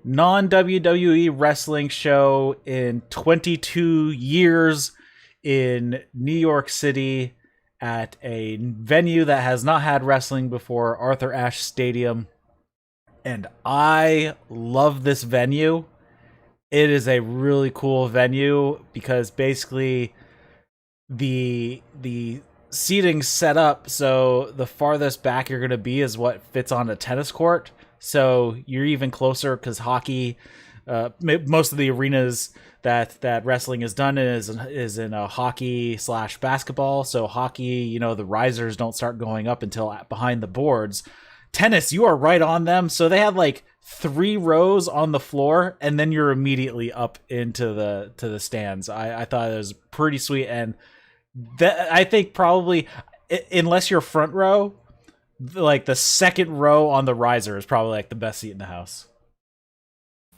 non-WWE wrestling show in 22 years in New York City at a venue that has not had wrestling before, Arthur Ashe Stadium. And I love this venue. It is a really cool venue because basically the seating set up so the farthest back you're going to be is what fits on a tennis court. So you're even closer because hockey, most of the arenas that wrestling is done in is in a hockey / basketball. So hockey, the risers don't start going up until behind the boards. Tennis, you are right on them. So they had like 3 rows on the floor, and then you're immediately up into the stands. I thought it was pretty sweet, and I think probably, unless you're front row, like the second row on the riser is probably like the best seat in the house.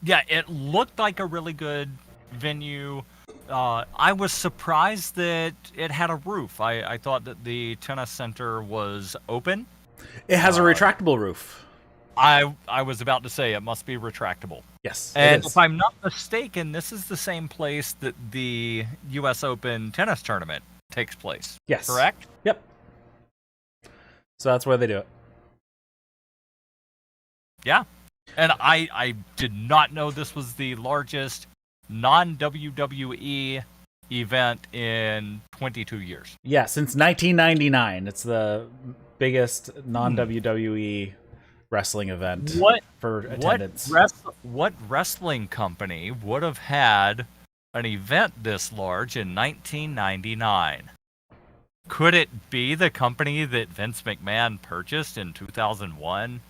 Yeah, it looked like a really good venue. I was surprised that it had a roof. I thought that the tennis center was open. It has a retractable roof. I was about to say it must be retractable. Yes, and if I'm not mistaken, this is the same place that the U.S. Open tennis tournament takes place. Yes. Correct? Yep. So that's where they do it. Yeah. And I did not know this was the largest non-WWE event in 22 years. Yeah, since 1999. It's the biggest non-WWE wrestling event for attendance. What wrestling company would have had an event this large in 1999? Could it be the company that Vince McMahon purchased in 2001?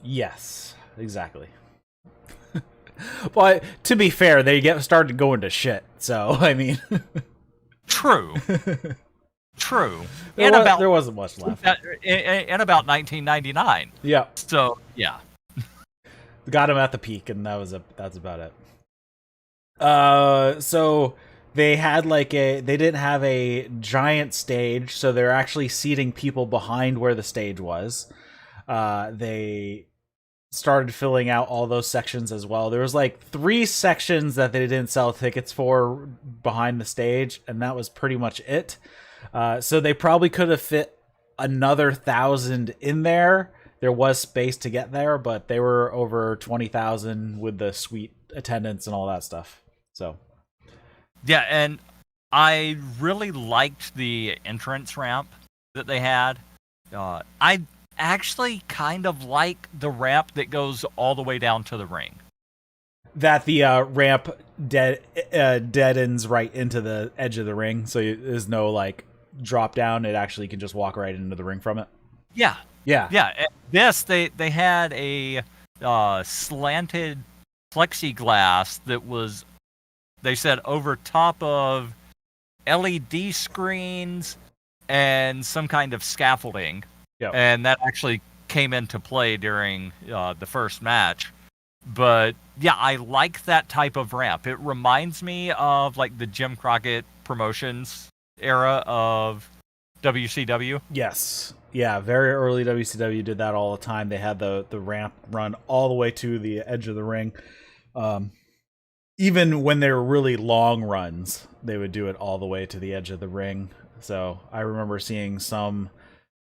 Yes, exactly. But to be fair, they started going to shit. So I mean, true. There wasn't much left. In about 1999. Yeah. So yeah, got him at the peak, and that's about it. So they had they didn't have a giant stage, so they're actually seating people behind where the stage was. They started filling out all those sections as well. There was 3 sections that they didn't sell tickets for behind the stage, and that was pretty much it. So they probably could have fit another 1,000 in there. There was space to get there, but they were over 20,000 with the suite attendance and all that stuff. So, yeah, and I really liked the entrance ramp that they had. I actually kind of like the ramp that goes all the way down to the ring. That the ramp deadens right into the edge of the ring, so there's no drop down. It actually can just walk right into the ring from it. Yeah. Yeah. This they had a slanted plexiglass that was, they said, over top of LED screens and some kind of scaffolding. Yep. And that actually came into play during the first match. But yeah, I like that type of ramp. It reminds me of the Jim Crockett Promotions era of WCW. Yes. Yeah, very early WCW did that all the time. They had the ramp run all the way to the edge of the ring. Even when they were really long runs, they would do it all the way to the edge of the ring. So I remember seeing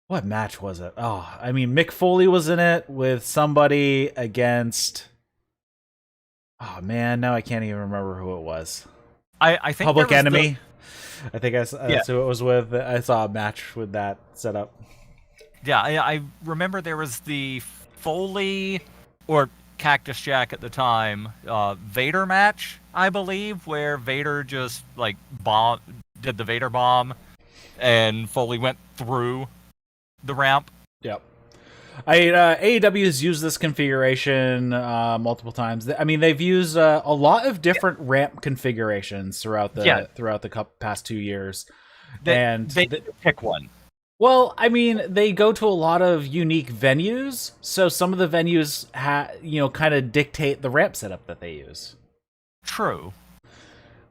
what match was it? Oh, I mean, Mick Foley was in it with somebody against... Oh, man, now I can't even remember who it was. I think Public Enemy. I think that's who it was with. I saw a match with that set up. Yeah, I remember there was the Foley, or Cactus Jack at the time, Vader match, I believe, where Vader just did the Vader bomb, and Foley went through the ramp. Yep. AEW has used this configuration multiple times. I mean, they've used a lot of different ramp configurations throughout the past 2 years. They pick one. Well, I mean, they go to a lot of unique venues, so some of the venues kind of dictate the ramp setup that they use. True.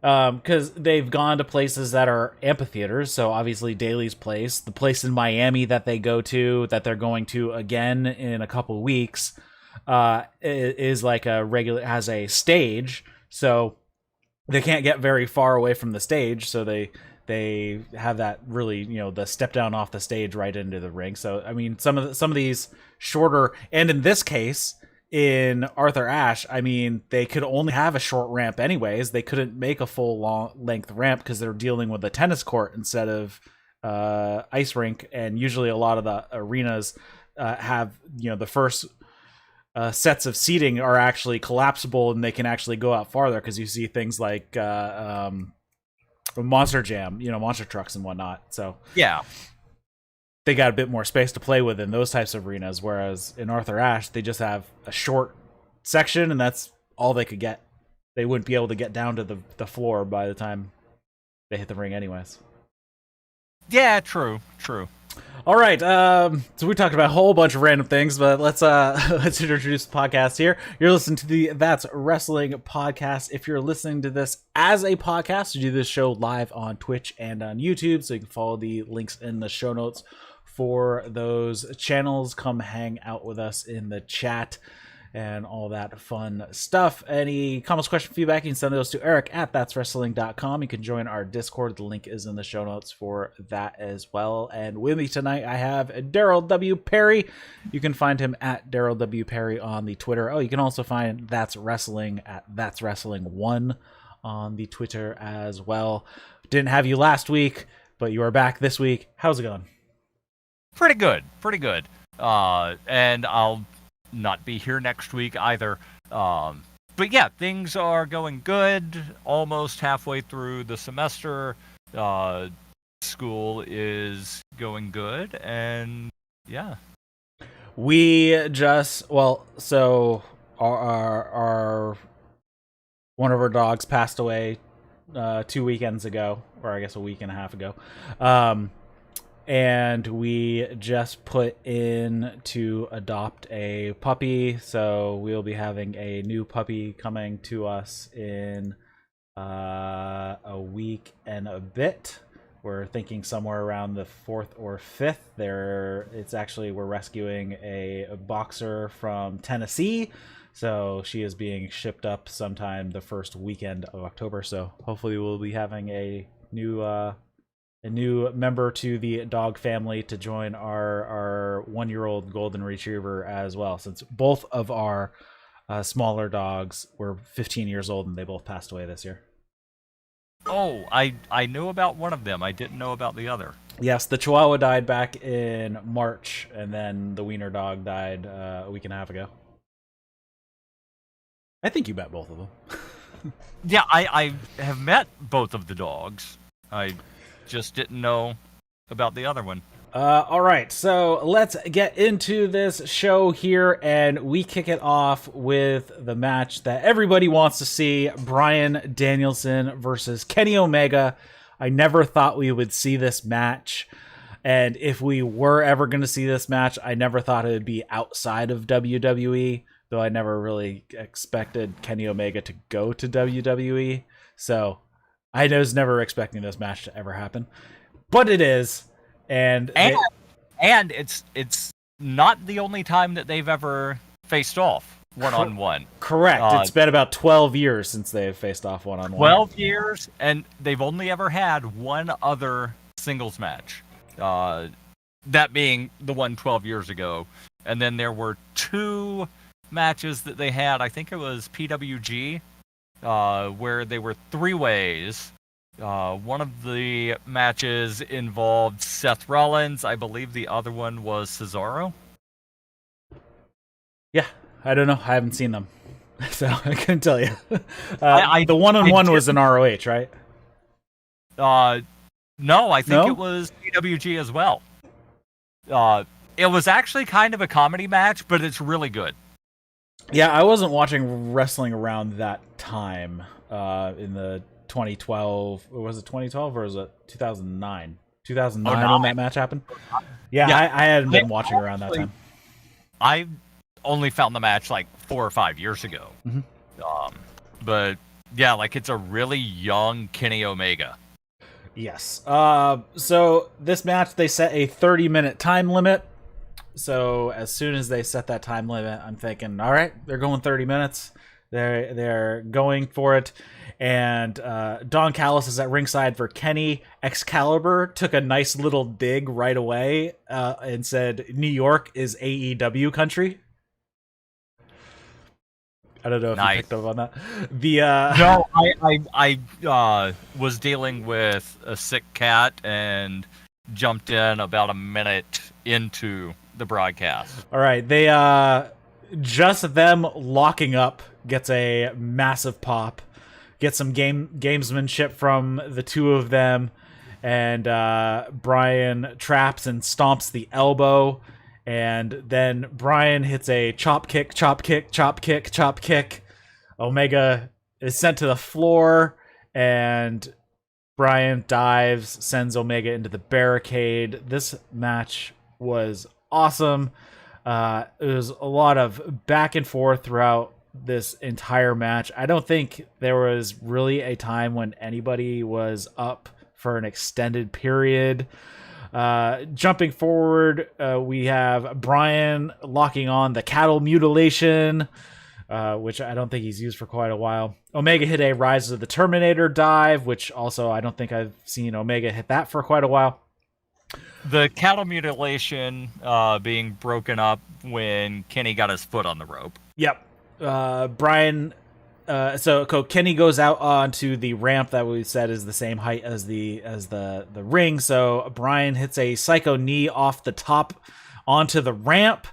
Because they've gone to places that are amphitheaters, so obviously Daly's place, the place in Miami that they're going to again in a couple weeks, is like has a stage, so they can't get very far away from the stage, so they have that really, the step down off the stage right into the ring. So I mean, some of these shorter, and in this case, in Arthur Ashe, I mean, they could only have a short ramp anyways. They couldn't make a full long length ramp because they're dealing with a tennis court instead of ice rink. And usually a lot of the arenas have, the first sets of seating are actually collapsible and they can actually go out farther, because you see things like Monster Jam, monster trucks and whatnot. So yeah, they got a bit more space to play with in those types of arenas, whereas in Arthur Ashe, they just have a short section, and that's all they could get. They wouldn't be able to get down to the floor by the time they hit the ring anyways. Yeah, true. All right, so we talked about a whole bunch of random things, but let's introduce the podcast here. You're listening to the That's Wrestling podcast. If you're listening to this as a podcast, we do this show live on Twitch and on YouTube, so you can follow the links in the show notes for those channels. Come hang out with us in the chat and all that fun stuff. Any comments, questions, feedback, you can send those to Eric at thatswrestling.com. You can join our Discord. The link is in the show notes for that as well. And with me tonight, I have Darryl W. Perry. You can find him at Darryl W. Perry on the Twitter. Oh, you can also find That's Wrestling at That's Wrestling 1 on the Twitter as well. Didn't have you last week, but you are back this week. How's it going? Pretty good. And I'll not be here next week either. But yeah, things are going good. Almost halfway through the semester. School is going good, and yeah. We just, so our one of our dogs passed away 2 weekends ago, or I guess a week and a half ago. And we just put in to adopt a puppy, so we'll be having a new puppy coming to us in a week and a bit. We're thinking somewhere around the 4th or 5th. We're rescuing a boxer from Tennessee, so she is being shipped up sometime the first weekend of October. So hopefully we'll be having a new member to the dog family to join our 1-year-old golden retriever as well, since both of our smaller dogs were 15 years old and they both passed away this year. Oh, I knew about one of them. I didn't know about the other. Yes, the Chihuahua died back in March, and then the wiener dog died a week and a half ago. I think you met both of them. Yeah, I have met both of the dogs. I just didn't know about the other one. All right, so let's get into this show here, and we kick it off with the match that everybody wants to see: Bryan Danielson versus Kenny Omega. I never thought we would see this match, and if we were ever going to see this match, I never thought it would be outside of WWE, though I never really expected Kenny Omega to go to WWE, so I was never expecting this match to ever happen, but it is, and it's not the only time that they've ever faced off one-on-one. Correct. It's been about 12 years since they've faced off one-on-one. 12 years, and they've only ever had one other singles match, that being the one 12 years ago, and then there were 2 matches that they had. I think it was PWG. Where they were 3-ways. One of the matches involved Seth Rollins. I believe the other one was Cesaro. Yeah, I don't know. I haven't seen them, so I couldn't tell you. The one-on-one was in ROH, right? No, I think it was PWG as well. It was actually kind of a comedy match, but it's really good. Yeah, I wasn't watching wrestling around that time in the 2012. Was it 2012 or was it 2009? 2009 when that match happened? Yeah. I hadn't been watching around that time. I only found the match like 4 or 5 years ago. Mm-hmm. But yeah, like it's a really young Kenny Omega. Yes. So this match, they set a 30-minute time limit. So as soon as they set that time limit, I'm thinking, all right, they're going 30 minutes. They're going for it. And Don Callis is at ringside for Kenny. Excalibur took a nice little dig right away and said, New York is AEW country. I don't know if you picked up on that. No, I was dealing with a sick cat and jumped in about a minute into the broadcast. All right, they just them locking up gets a massive pop. Get some gamesmanship from the two of them, and Bryan traps and stomps the elbow. And then Bryan hits a chop kick, chop kick, chop kick, chop kick. Omega is sent to the floor, and Bryan dives, sends Omega into the barricade. This match was awesome. It was a lot of back and forth throughout this entire match. I don't think there was really a time when anybody was up for an extended period. Jumping forward, we have Bryan locking on the cattle mutilation, which I don't think he's used for quite a while. Omega hit a Rise of the Terminator dive, which also I don't think I've seen Omega hit that for quite a while. The cattle mutilation being broken up when Kenny got his foot on the rope. Yep. Bryan... So Kenny goes out onto the ramp that we said is the same height as the ring. So Bryan hits a psycho knee off the top onto the ramp.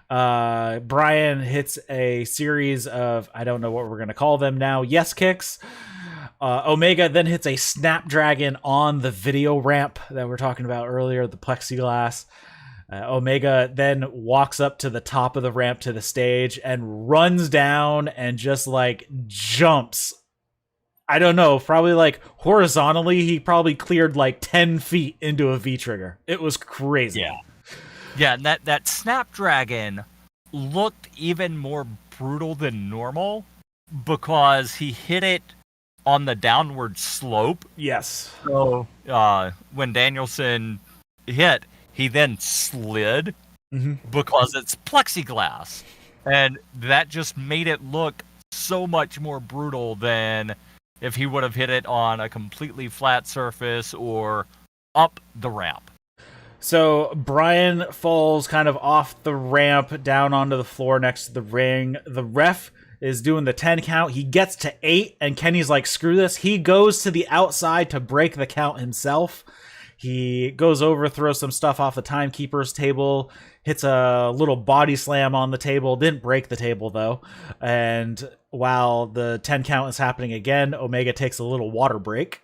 Bryan hits a series of, I don't know what we're gonna call them now, yes kicks. Omega then hits a snapdragon on the video ramp that we were talking about earlier, the plexiglass. Omega then walks up to the top of the ramp to the stage and runs down and just like jumps. I don't know, probably like horizontally, he probably cleared like 10 feet into a V-trigger. It was crazy. Yeah, and that Snapdragon looked even more brutal than normal because he hit it on the downward slope. Yes. So when Danielson hit, he then slid because it's plexiglass. And that just made it look so much more brutal than if he would have hit it on a completely flat surface or up the ramp. So Bryan falls kind of off the ramp down onto the floor next to the ring. The ref is doing the 10 count. He gets to 8 and Kenny's like, screw this. He goes to the outside to break the count himself. He goes over, throws some stuff off the timekeeper's table, hits a little body slam on the table, didn't break the table though. And while the 10 count is happening again, Omega takes a little water break.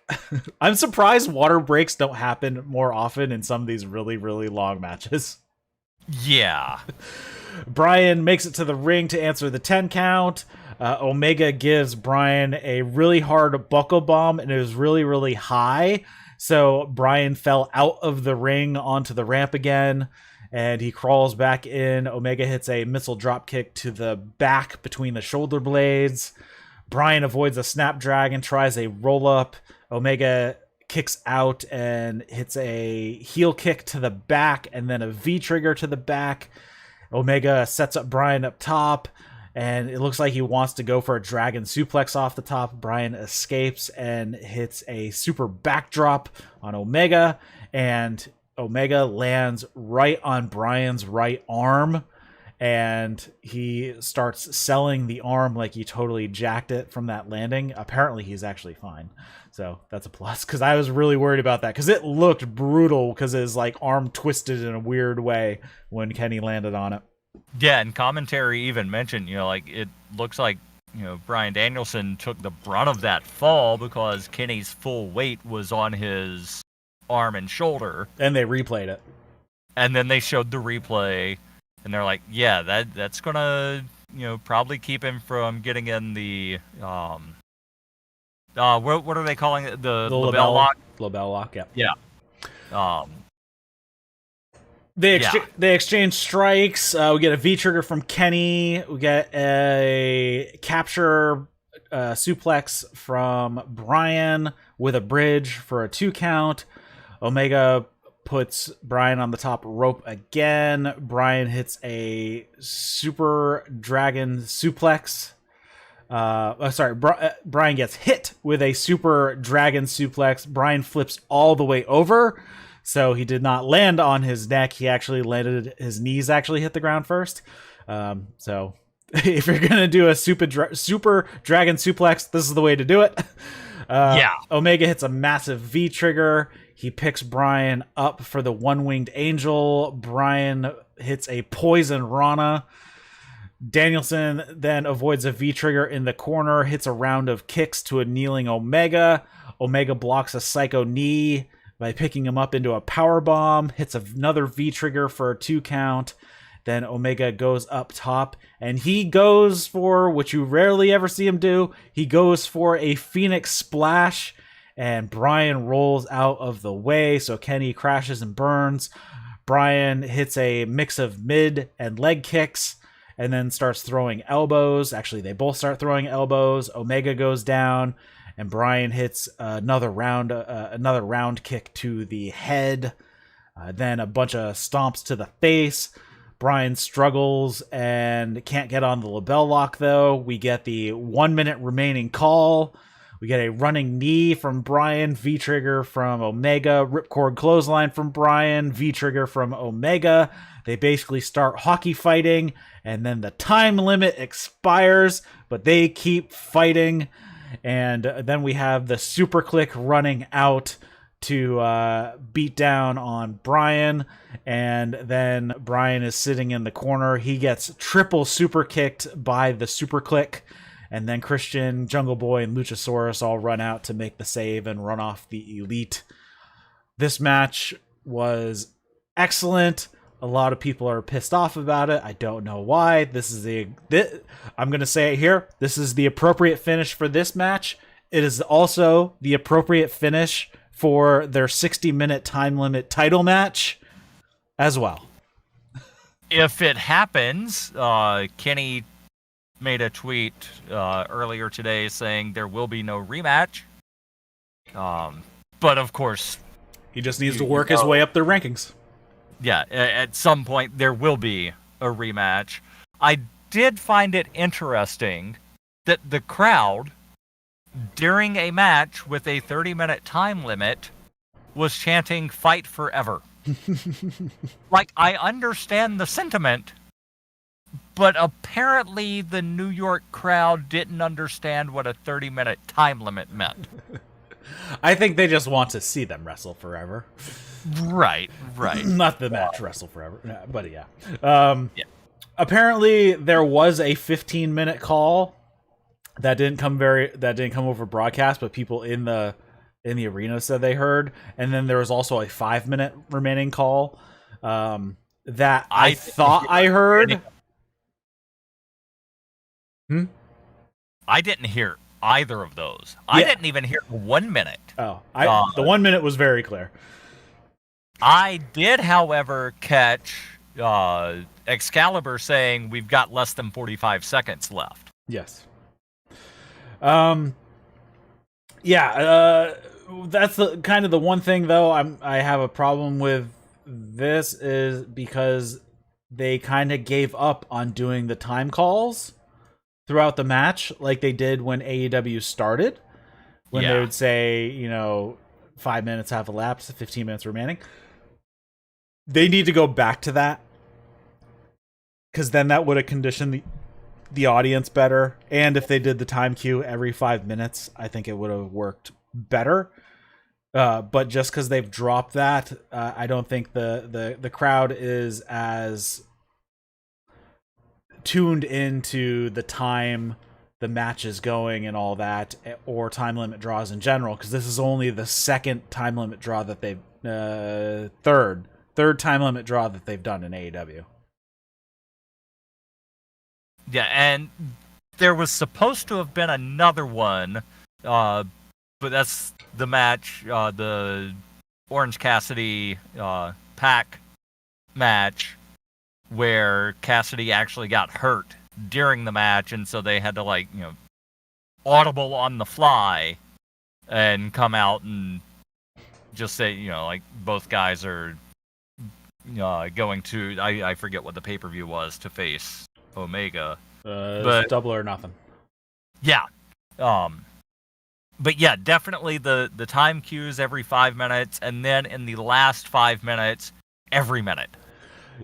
I'm surprised water breaks don't happen more often in some of these really, really long matches. Yeah. Bryan makes it to the ring to answer the 10 count. Omega gives Bryan a really hard buckle bomb, and it was really, really high. So Bryan fell out of the ring onto the ramp again, and he crawls back in. Omega hits a missile drop kick to the back between the shoulder blades. Bryan avoids a snapdragon, tries a roll up. Omega kicks out and hits a heel kick to the back and then a V-trigger to the back. Omega sets up Bryan up top, and it looks like he wants to go for a dragon suplex off the top. Bryan escapes and hits a super backdrop on Omega, and Omega lands right on Bryan's right arm, and he starts selling the arm like he totally jacked it from that landing. Apparently he's actually fine, so that's a plus, because I was really worried about that, because it looked brutal because his like arm twisted in a weird way when Kenny landed on it. Yeah, and commentary even mentioned, like it looks like, Bryan Danielson took the brunt of that fall because Kenny's full weight was on his arm and shoulder. And they replayed it. And then they showed the replay, and they're like, yeah, that's gonna, probably keep him from getting in the, what are they calling it? The label lock? Label lock, yeah. Yeah. They exchange strikes. We get a V-trigger from Kenny. We get a capture suplex from Bryan with a bridge for a 2 count. Omega puts Bryan on the top rope again. Bryan hits a super dragon suplex. Bryan gets hit with a super dragon suplex. Bryan flips all the way over. So he did not land on his neck. He actually landed, his knees actually hit the ground first. So if you're going to do a super dragon suplex, this is the way to do it. Omega hits a massive V-trigger. He picks Bryan up for the one-winged angel. Bryan hits a poison Rana. Danielson then avoids a V-trigger in the corner, hits a round of kicks to a kneeling Omega. Omega blocks a psycho knee by picking him up into a power bomb, hits another V-trigger for a 2 count. Then Omega goes up top, and he goes for, what you rarely ever see him do, he goes for a Phoenix Splash, and Bryan rolls out of the way, so Kenny crashes and burns. Bryan hits a mix of mid and leg kicks, and then starts throwing elbows. Actually, they both start throwing elbows. Omega goes down, and Bryan hits another round kick to the head. Then a bunch of stomps to the face. Bryan struggles and can't get on the label lock, though. We get the 1 minute remaining call. We get a running knee from Bryan, V-trigger from Omega, ripcord clothesline from Bryan, V-trigger from Omega. They basically start hockey fighting, and then the time limit expires, but they keep fighting. And then we have the super click running out to beat down on Bryan, and then Bryan is sitting in the corner. He gets triple super kicked by the super click, and then Christian, Jungle Boy, and Luchasaurus all run out to make the save and run off the Elite. This match was excellent. A lot of people are pissed off about it. I don't know why. I'm going to say it here. This is the appropriate finish for this match. It is also the appropriate finish for their 60-minute time limit title match as well. If it happens, Kenny made a tweet earlier today saying there will be no rematch. But of course, he just needs to work his way up their rankings. Yeah, at some point there will be a rematch. I did find it interesting that the crowd, during a match with a 30-minute time limit, was chanting "Fight Forever." Like, I understand the sentiment, but apparently the New York crowd didn't understand what a 30-minute time limit meant. I think they just want to see them wrestle forever. Right. Not the match wrestle forever, but yeah. Apparently there was a 15-minute call that didn't come over broadcast, but people in the arena said they heard. And then there was also a 5-minute remaining call that I thought I heard. I didn't hear either of those. I didn't even hear 1 minute. Oh, the 1 minute was very clear. I did, however, catch Excalibur saying we've got less than 45 seconds left. Yes. That's kind of the one thing, though, I have a problem with this, is because they kind of gave up on doing the time calls throughout the match, like they did when AEW started, when they would say, 5 minutes have elapsed, 15 minutes remaining. They need to go back to that, because then that would have conditioned the audience better. And if they did the time cue every 5 minutes, I think it would have worked better. But just because they've dropped that, I don't think the crowd is as tuned into the time the match is going and all that, or time limit draws in general, because this is only the second time limit draw that they've third time limit draw that they've done in AEW. Yeah, and there was supposed to have been another one, but that's the match, the Orange Cassidy Pac match, where Cassidy actually got hurt during the match, and so they had to audible on the fly and come out and just say, both guys are going to, I forget what the pay-per-view was, to face Omega. But Double or Nothing. Yeah. But yeah, definitely the time cues every 5 minutes, and then in the last 5 minutes, every minute.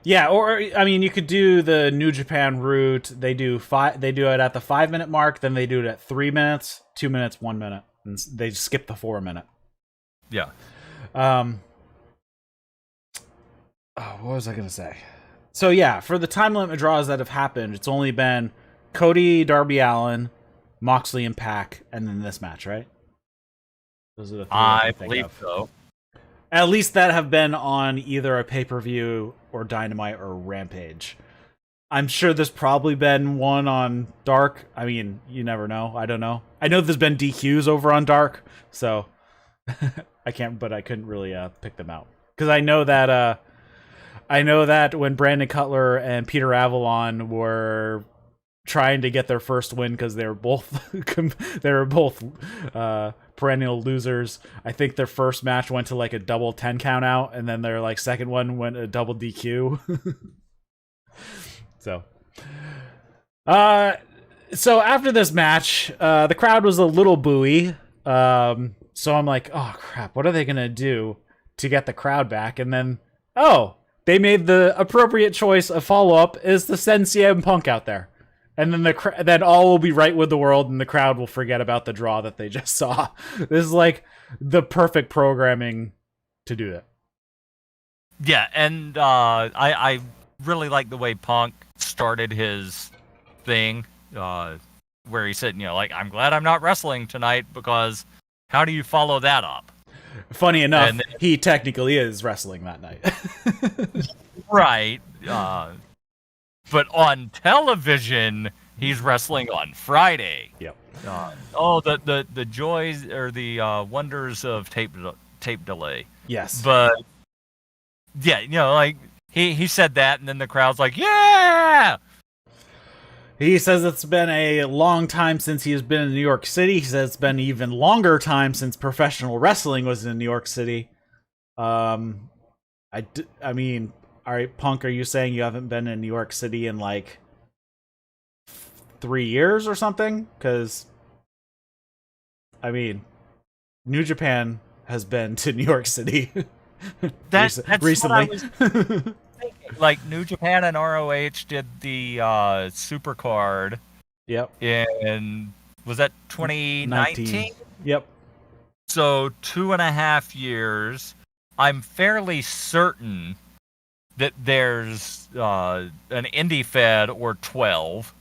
Yeah, or I mean, you could do the New Japan route. They do it at the 5 minute mark, then they do it at 3 minutes, 2 minutes, 1 minute, and they skip the 4 minute. Yeah. What was I gonna say? So yeah, for the time limit draws that have happened, it's only been Cody, Darby, Allin, Moxley, and Pac, and then this match, right? Those are the three I believe so. At least that have been on either a pay-per-view or Dynamite or Rampage. I'm sure there's probably been one on Dark. I mean, you never know. I don't know. I know there's been DQs over on Dark, so I couldn't really pick them out. Because I know that when Brandon Cutler and Peter Avalon were trying to get their first win because they were both perennial losers. I think their first match went to like a double 10 count out, and then their like second one went a double DQ. So after this match, the crowd was a little booey. So I'm like, oh crap, what are they gonna do to get the crowd back? And then, they made the appropriate choice of follow-up is to send CM Punk out there. And then then all will be right with the world, and the crowd will forget about the draw that they just saw. This is like the perfect programming to do that. Yeah, and I really like the way Punk started his thing, where he said, like, I'm glad I'm not wrestling tonight, because how do you follow that up? Funny enough, he technically is wrestling that night. Right. But on television, he's wrestling on Friday. Yep. The joys or the wonders of tape delay. Yes. But yeah, like he said that, and then the crowd's like, yeah. He says it's been a long time since he has been in New York City. He says it's been an even longer time since professional wrestling was in New York City. I mean, all right, Punk, are you saying you haven't been in New York City in like 3 years or something? Because, I mean, New Japan has been to New York City that's recently. What I was thinking. Like, New Japan and ROH did the Super Card. Yep. In, was that 2019? Yep. So 2.5 years. I'm fairly certain that there's an indie fed or 12.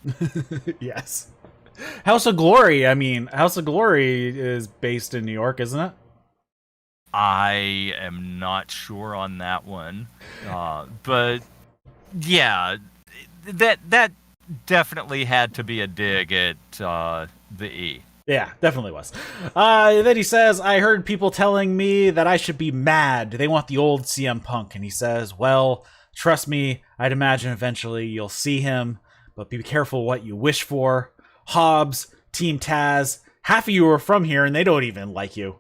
Yes. House of Glory. I mean, House of Glory is based in New York, isn't it? I am not sure on that one. But yeah, that definitely had to be a dig at the E. Yeah, definitely was. Then he says, I heard people telling me that I should be mad. They want the old CM Punk. And he says, well, trust me, I'd imagine eventually you'll see him, but be careful what you wish for. Hobbs, Team Taz, half of you are from here and they don't even like you.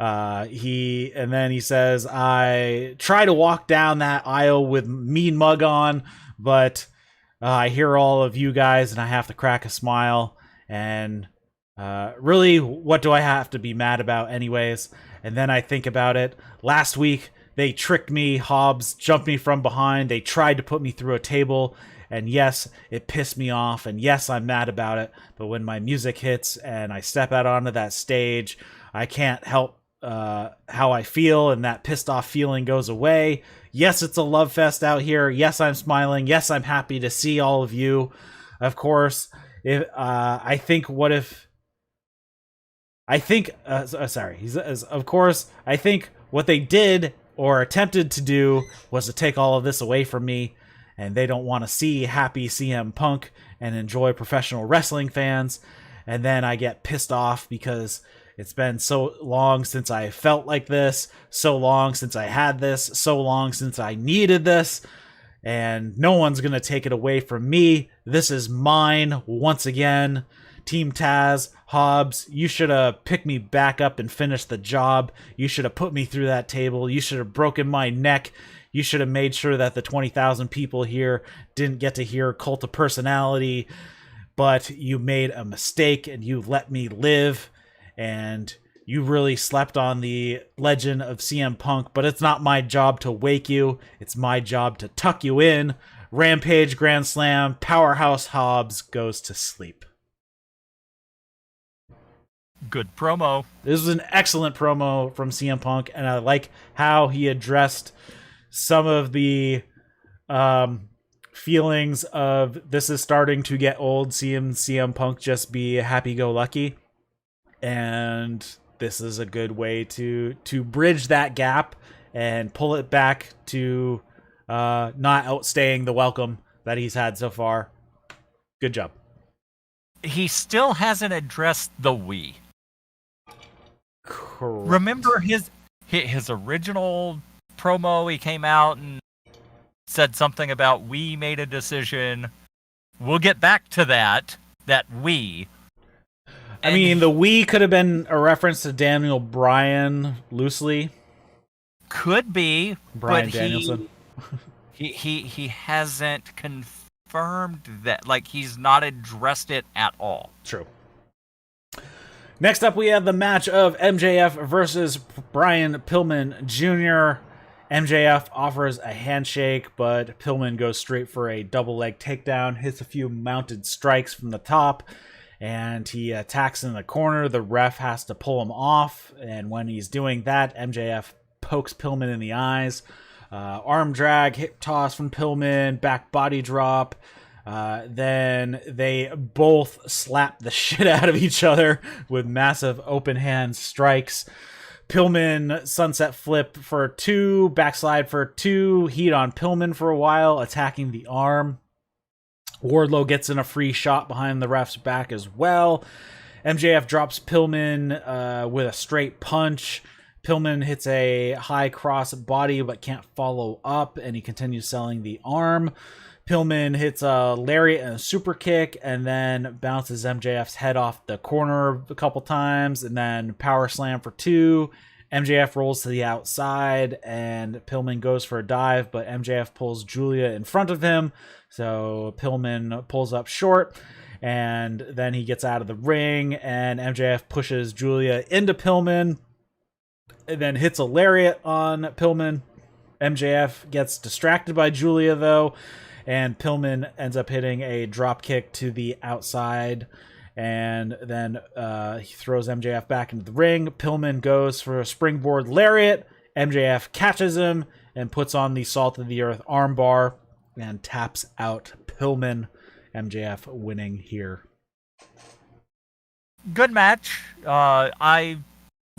And then he says, I try to walk down that aisle with mean mug on, but I hear all of you guys and I have to crack a smile. And really, what do I have to be mad about anyways? And then I think about it. Last week, they tricked me. Hobbs jumped me from behind. They tried to put me through a table. And yes, it pissed me off. And yes, I'm mad about it. But when my music hits and I step out onto that stage, I can't help how I feel. And that pissed off feeling goes away. Yes, it's a love fest out here. Yes, I'm smiling. Yes, I'm happy to see all of you. Of course, he says, of course, I think what they did or attempted to do was to take all of this away from me, and they don't want to see happy CM Punk and enjoy professional wrestling fans. And then I get pissed off because it's been so long since I felt like this, so long since I had this, so long since I needed this, and no one's going to take it away from me. This is mine once again. Team Taz, Hobbs, you should have picked me back up and finished the job. You should have put me through that table. You should have broken my neck. You should have made sure that the 20,000 people here didn't get to hear Cult of Personality, but you made a mistake and you let me live, and you really slept on the legend of CM Punk, but it's not my job to wake you. It's my job to tuck you in. Rampage Grand Slam, Powerhouse Hobbs goes to sleep. Good promo. This was an excellent promo from CM Punk, and I like how he addressed some of the feelings of this is starting to get old, seeing CM Punk just be happy-go-lucky, and this is a good way to bridge that gap and pull it back to not outstaying the welcome that he's had so far. Good job. He still hasn't addressed the we. Correct. Remember his original promo? He came out and said something about we made a decision. We'll get back to that we. I mean, the we could have been a reference to Daniel Bryan loosely. Could be. Brian but Danielson. He hasn't confirmed that. Like, he's not addressed it at all. True. Next up, we have the match of MJF versus Brian Pillman Jr. MJF offers a handshake, but Pillman goes straight for a double leg takedown, hits a few mounted strikes from the top, and he attacks in the corner. The ref has to pull him off, and when he's doing that, MJF pokes Pillman in the eyes. Arm drag, hip toss from Pillman, back body drop. Then they both slap the shit out of each other with massive open hand strikes. Pillman sunset flip for 2, backslide for 2, heat on Pillman for a while, attacking the arm. Wardlow gets in a free shot behind the ref's back as well. MJF drops Pillman with a straight punch. Pillman hits a high cross body but can't follow up, and he continues selling the arm. Pillman hits a lariat and a super kick, and then bounces MJF's head off the corner a couple times, and then power slam for 2. MJF rolls to the outside, and Pillman goes for a dive, but MJF pulls Julia in front of him, so Pillman pulls up short, and then he gets out of the ring, and MJF pushes Julia into Pillman, and then hits a lariat on Pillman. MJF gets distracted by Julia, though, and Pillman ends up hitting a drop kick to the outside, and then he throws MJF back into the ring. Pillman goes for a springboard lariat. MJF catches him and puts on the Salt of the Earth armbar and taps out Pillman. MJF winning here. Good match. I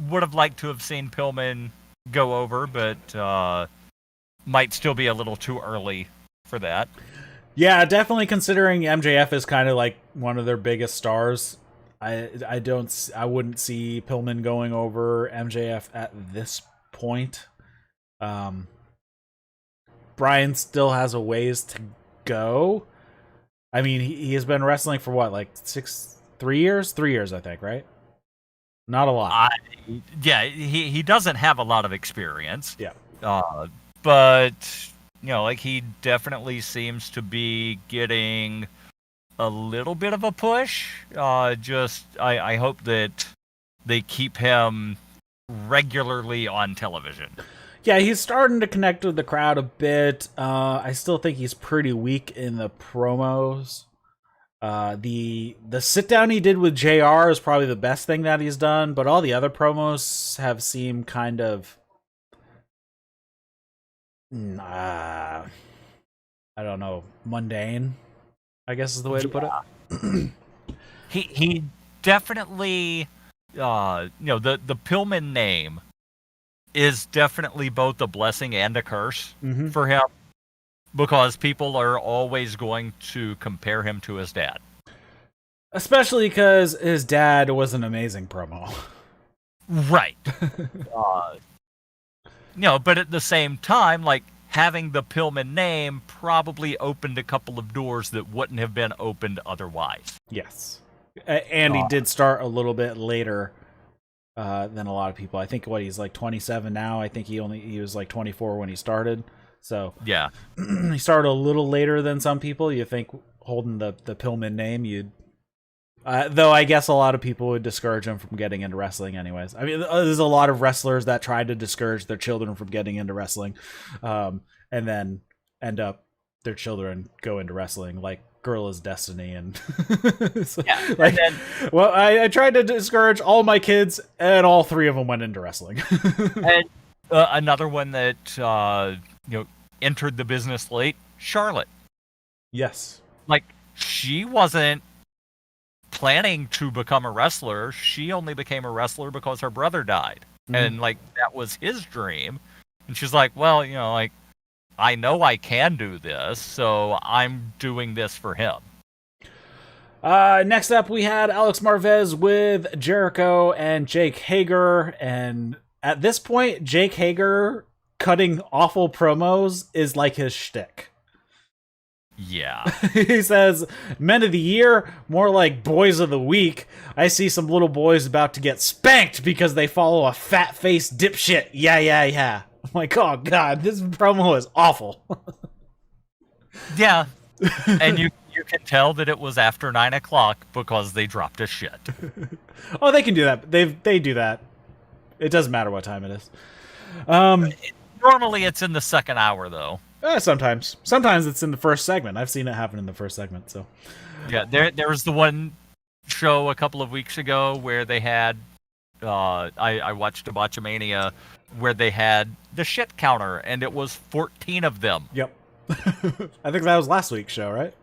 would have liked to have seen Pillman go over, but might still be a little too early for that. Yeah, definitely considering MJF is kind of like one of their biggest stars. I wouldn't see Pillman going over MJF at this point. Bryan still has a ways to go. I mean, he has been wrestling for what, like 3 years? 3 years, I think, right? Not a lot. Yeah, he doesn't have a lot of experience. Yeah. But you know, like, he definitely seems to be getting a little bit of a push. I hope that they keep him regularly on television. Yeah, he's starting to connect with the crowd a bit. I still think he's pretty weak in the promos. The sit down he did with JR is probably the best thing that he's done, but all the other promos have seemed kind of I don't know, mundane, I guess is the way to put it. He definitely, the Pillman name is definitely both a blessing and a curse for him, because people are always going to compare him to his dad. Especially because his dad was an amazing promo. Right. But at the same time, like, having the Pillman name probably opened a couple of doors that wouldn't have been opened otherwise. Yes. And he did start a little bit later than a lot of people. I think, he's like 27 now. I think he was like 24 when he started. So Yeah. he started a little later than some people. You think holding the Pillman name, you'd though I guess a lot of people would discourage him from getting into wrestling anyways. I mean, there's a lot of wrestlers that try to discourage their children from getting into wrestling, and then end up their children go into wrestling, like Gorilla's Destiny. And so, Yeah. like, And well, I tried to discourage all my kids, and all 3 of them went into wrestling. And another one that entered the business late, Charlotte. Yes. Like, she wasn't planning to become a wrestler. She only became a wrestler because her brother died. Mm-hmm. And, like, that was his dream. And she's like, well, like, I know I can do this, so I'm doing this for him. Next up, we had Alex Marvez with Jericho and Jake Hager. And at this point, Jake Hager cutting awful promos is like his shtick. Yeah. He says, men of the year, more like boys of the week. I see some little boys about to get spanked because they follow a fat-faced dipshit. Yeah. I'm like, oh god, this promo is awful. Yeah. And you can tell that it was after 9 o'clock because they dropped a shit. Oh, they can do that. They do that. It doesn't matter what time it is. Normally it's in the second hour, though. Sometimes it's in the first segment. I've seen it happen in the first segment. So, yeah, there was the one show a couple of weeks ago where they had. I watched a Botchamania where they had the shit counter, and it was 14 of them. Yep. I think that was last week's show, right?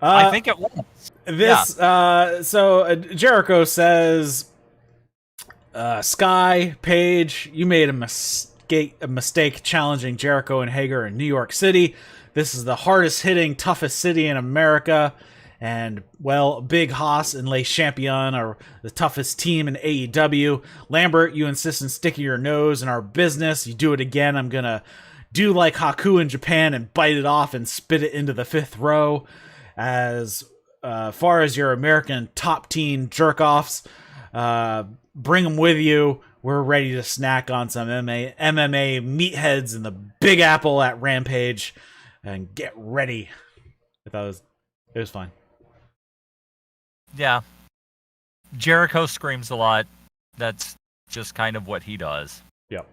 I think it was. This. Yeah. So Jericho says, "Sky Paige, you made a mistake challenging Jericho and Hager in New York City. This is the hardest hitting, toughest city in America. And, well, Big Haas and Le Champion are the toughest team in AEW. Lambert, you insist on sticking your nose in our business. You do it again, I'm gonna do like Haku in Japan and bite it off and spit it into the 5th row. As far as your American top teen jerk-offs, bring them with you. We're ready to snack on some MMA meatheads in the Big Apple at Rampage, and get ready." I thought it was fine. Yeah. Jericho screams a lot. That's just kind of what he does. Yep.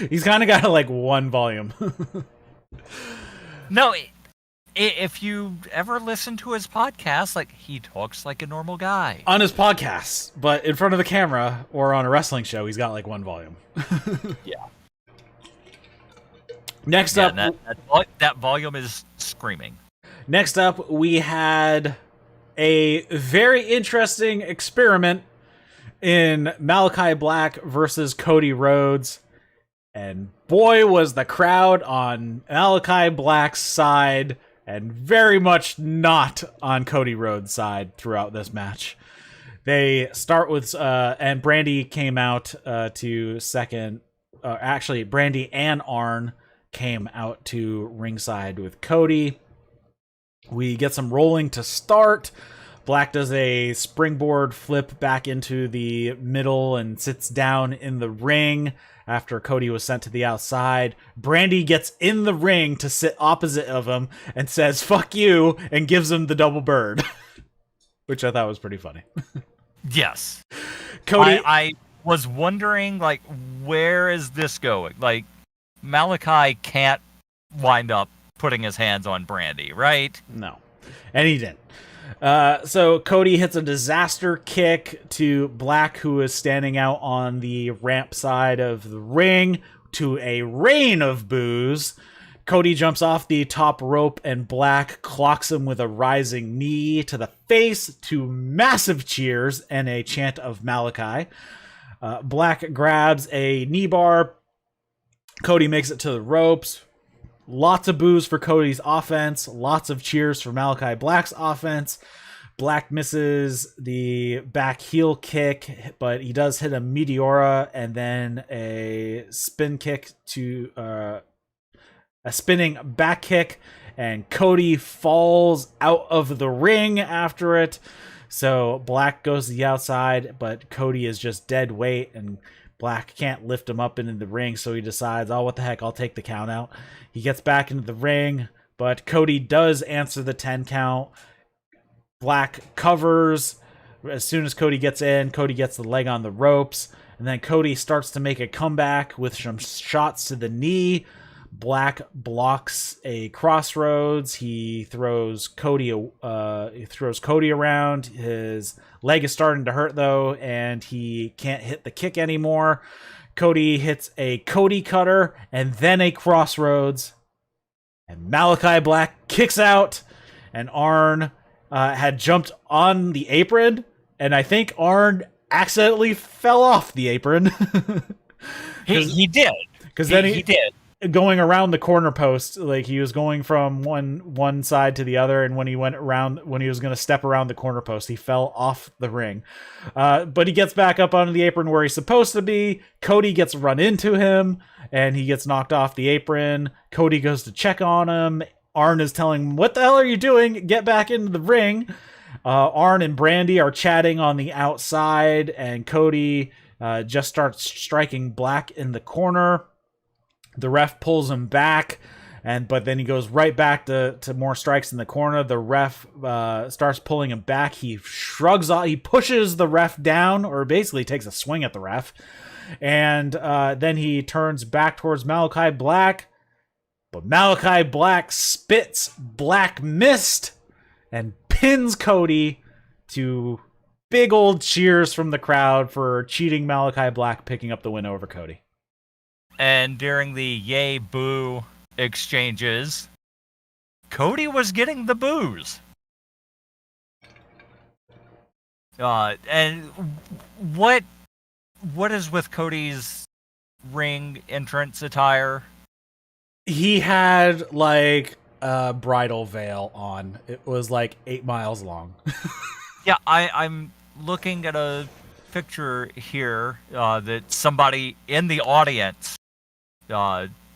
He's kind of got like one volume. No, if you ever listen to his podcast, like, he talks like a normal guy. On his podcast, but in front of the camera or on a wrestling show, he's got like one volume. Yeah. Next up... That volume is screaming. Next up, we had a very interesting experiment in Malakai Black versus Cody Rhodes. And boy, was the crowd on Malakai Black's side and very much not on Cody Rhodes' side throughout this match. They start with, and Brandy came out to second. Actually, Brandy and Arn came out to ringside with Cody. We get some rolling to start. Black does a springboard flip back into the middle and sits down in the ring after Cody was sent to the outside. Brandy gets in the ring to sit opposite of him and says, "Fuck you," and gives him the double bird, which I thought was pretty funny. Yes. Cody... I was wondering, like, where is this going? Like, Malakai can't wind up putting his hands on Brandy, right? No. And he didn't. So Cody hits a disaster kick to Black, who is standing out on the ramp side of the ring, to a rain of boos. Cody jumps off the top rope and Black clocks him with a rising knee to the face, to massive cheers and a chant of Malakai. Black grabs a knee bar. Cody makes it to the ropes. Lots of boos for Cody's offense. Lots of cheers for Malakai Black's offense. Black misses the back heel kick, but he does hit a Meteora and then a spin kick to a spinning back kick, and Cody falls out of the ring after it. So Black goes to the outside, but Cody is just dead weight and Black can't lift him up into the ring, so he decides, oh, what the heck, I'll take the count out. He gets back into the ring, but Cody does answer the 10 count. Black covers. As soon as Cody gets in, Cody gets the leg on the ropes, and then Cody starts to make a comeback with some shots to the knee. Black blocks a crossroads. He throws Cody around. His leg is starting to hurt though, and he can't hit the kick anymore. Cody hits a Cody cutter and then a crossroads, and Malakai Black kicks out, and Arn had jumped on the apron, and I think Arn accidentally fell off the apron. He did. Because then he did. Going around the corner post, like he was going from one side to the other, and when he was going to step around the corner post, he fell off the ring. But he gets back up onto the apron where he's supposed to be. Cody gets run into him, and he gets knocked off the apron. Cody goes to check on him. Arn is telling him, "What the hell are you doing? Get back into the ring." Arn and Brandy are chatting on the outside, and Cody just starts striking Black in the corner. The ref pulls him back, but then he goes right back to more strikes in the corner. The ref starts pulling him back. He shrugs off. He pushes the ref down, or basically takes a swing at the ref. And then he turns back towards Malakai Black. But Malakai Black spits black mist and pins Cody, to big old cheers from the crowd for cheating Malakai Black, picking up the win over Cody. And during the yay boo exchanges, Cody was getting the boos. And what is with Cody's ring entrance attire? He had like a bridal veil on. It was like 8 miles long. Yeah, I'm looking at a picture here that somebody in the audience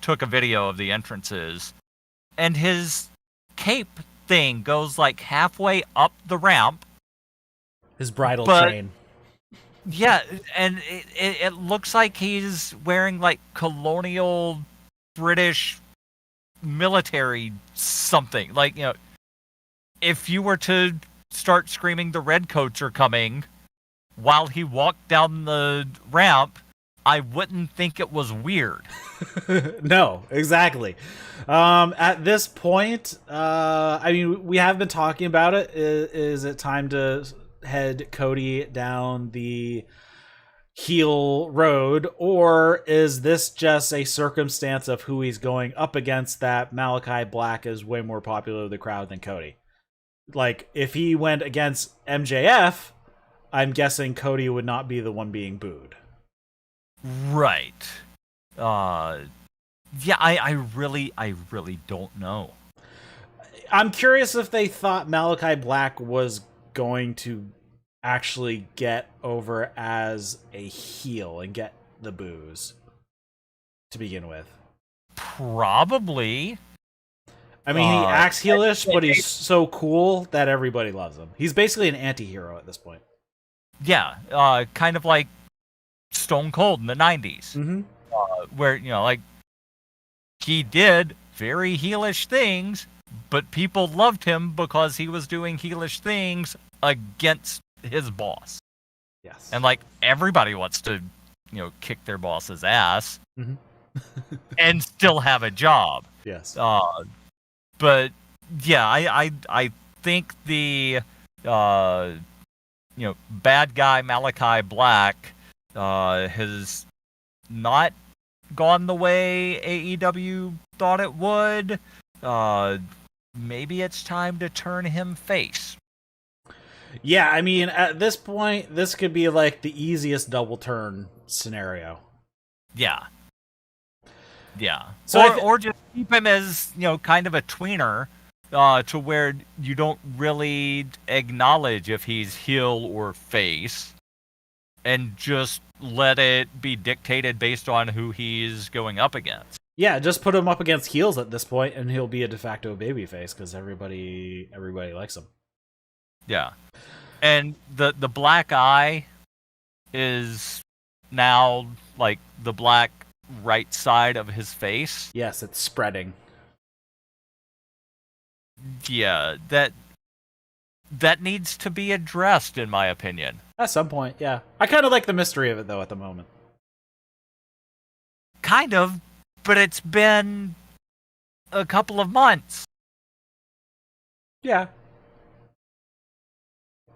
took a video of the entrances, and his cape thing goes like halfway up the ramp. His bridal chain. Yeah, and it looks like he's wearing like colonial British military something. Like, you know, if you were to start screaming the redcoats are coming while he walked down the ramp, I wouldn't think it was weird. No, exactly. At this point, I mean, we have been talking about it. Is it time to head Cody down the heel road, or is this just a circumstance of who he's going up against, that Malakai Black is way more popular with the crowd than Cody? Like, if he went against MJF, I'm guessing Cody would not be the one being booed. Right. Yeah, I really don't know. I'm curious if they thought Malakai Black was going to actually get over as a heel and get the boos to begin with. Probably. I mean, he acts heelish, but he's so cool that everybody loves him. He's basically an anti-hero at this point. Yeah, kind of like Stone Cold in the 90s. Mm-hmm. Where, you know, like, he did very heelish things, but people loved him because he was doing heelish things against his boss. Yes. And, like, everybody wants to, you know, kick their boss's ass and still have a job. Yes. But, yeah, I think the, you know, bad guy Malakai Black has not gone the way AEW thought it would. Maybe it's time to turn him face. Yeah, I mean, at this point, this could be like the easiest double turn scenario. Yeah. Yeah. So or just keep him as, you know, kind of a tweener, to where you don't really acknowledge if he's heel or face, and just let it be dictated based on who he's going up against. Yeah, just put him up against heels at this point, and he'll be a de facto babyface because everybody likes him. Yeah. And the black eye is now, like, the black right side of his face. Yes, it's spreading. Yeah, that needs to be addressed, in my opinion. At some point, yeah. I kind of like the mystery of it, though, at the moment. Kind of, but it's been a couple of months. Yeah.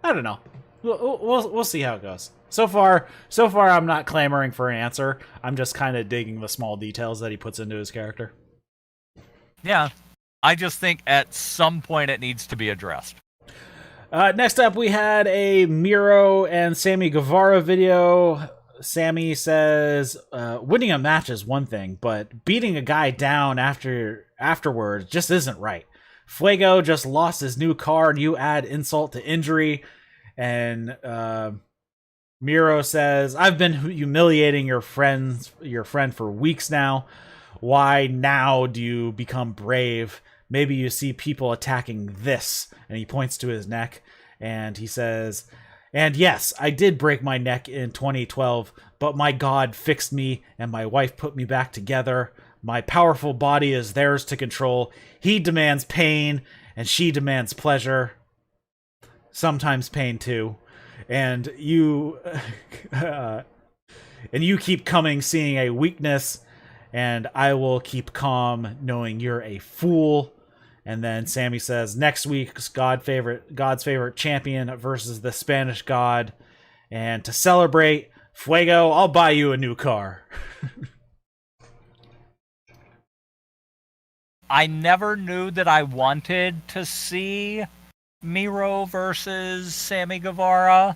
I don't know. We'll see how it goes. So far, I'm not clamoring for an answer. I'm just kind of digging the small details that he puts into his character. Yeah, I just think at some point it needs to be addressed. Next up, we had a Miro and Sammy Guevara video. Sammy says, winning a match is one thing, but beating a guy down afterwards just isn't right. Fuego just lost his new car, and you add insult to injury. And Miro says, I've been humiliating your friend for weeks now. Why now do you become brave? Maybe you see people attacking this. And he points to his neck, and he says, and yes, I did break my neck in 2012, but my God fixed me, and my wife put me back together. My powerful body is theirs to control. He demands pain, and she demands pleasure. Sometimes pain too. And you keep coming, seeing a weakness, and I will keep calm, knowing you're a fool. And then Sammy says, next week's God's favorite champion versus the Spanish God. And to celebrate, Fuego, I'll buy you a new car. I never knew that I wanted to see Miro versus Sammy Guevara,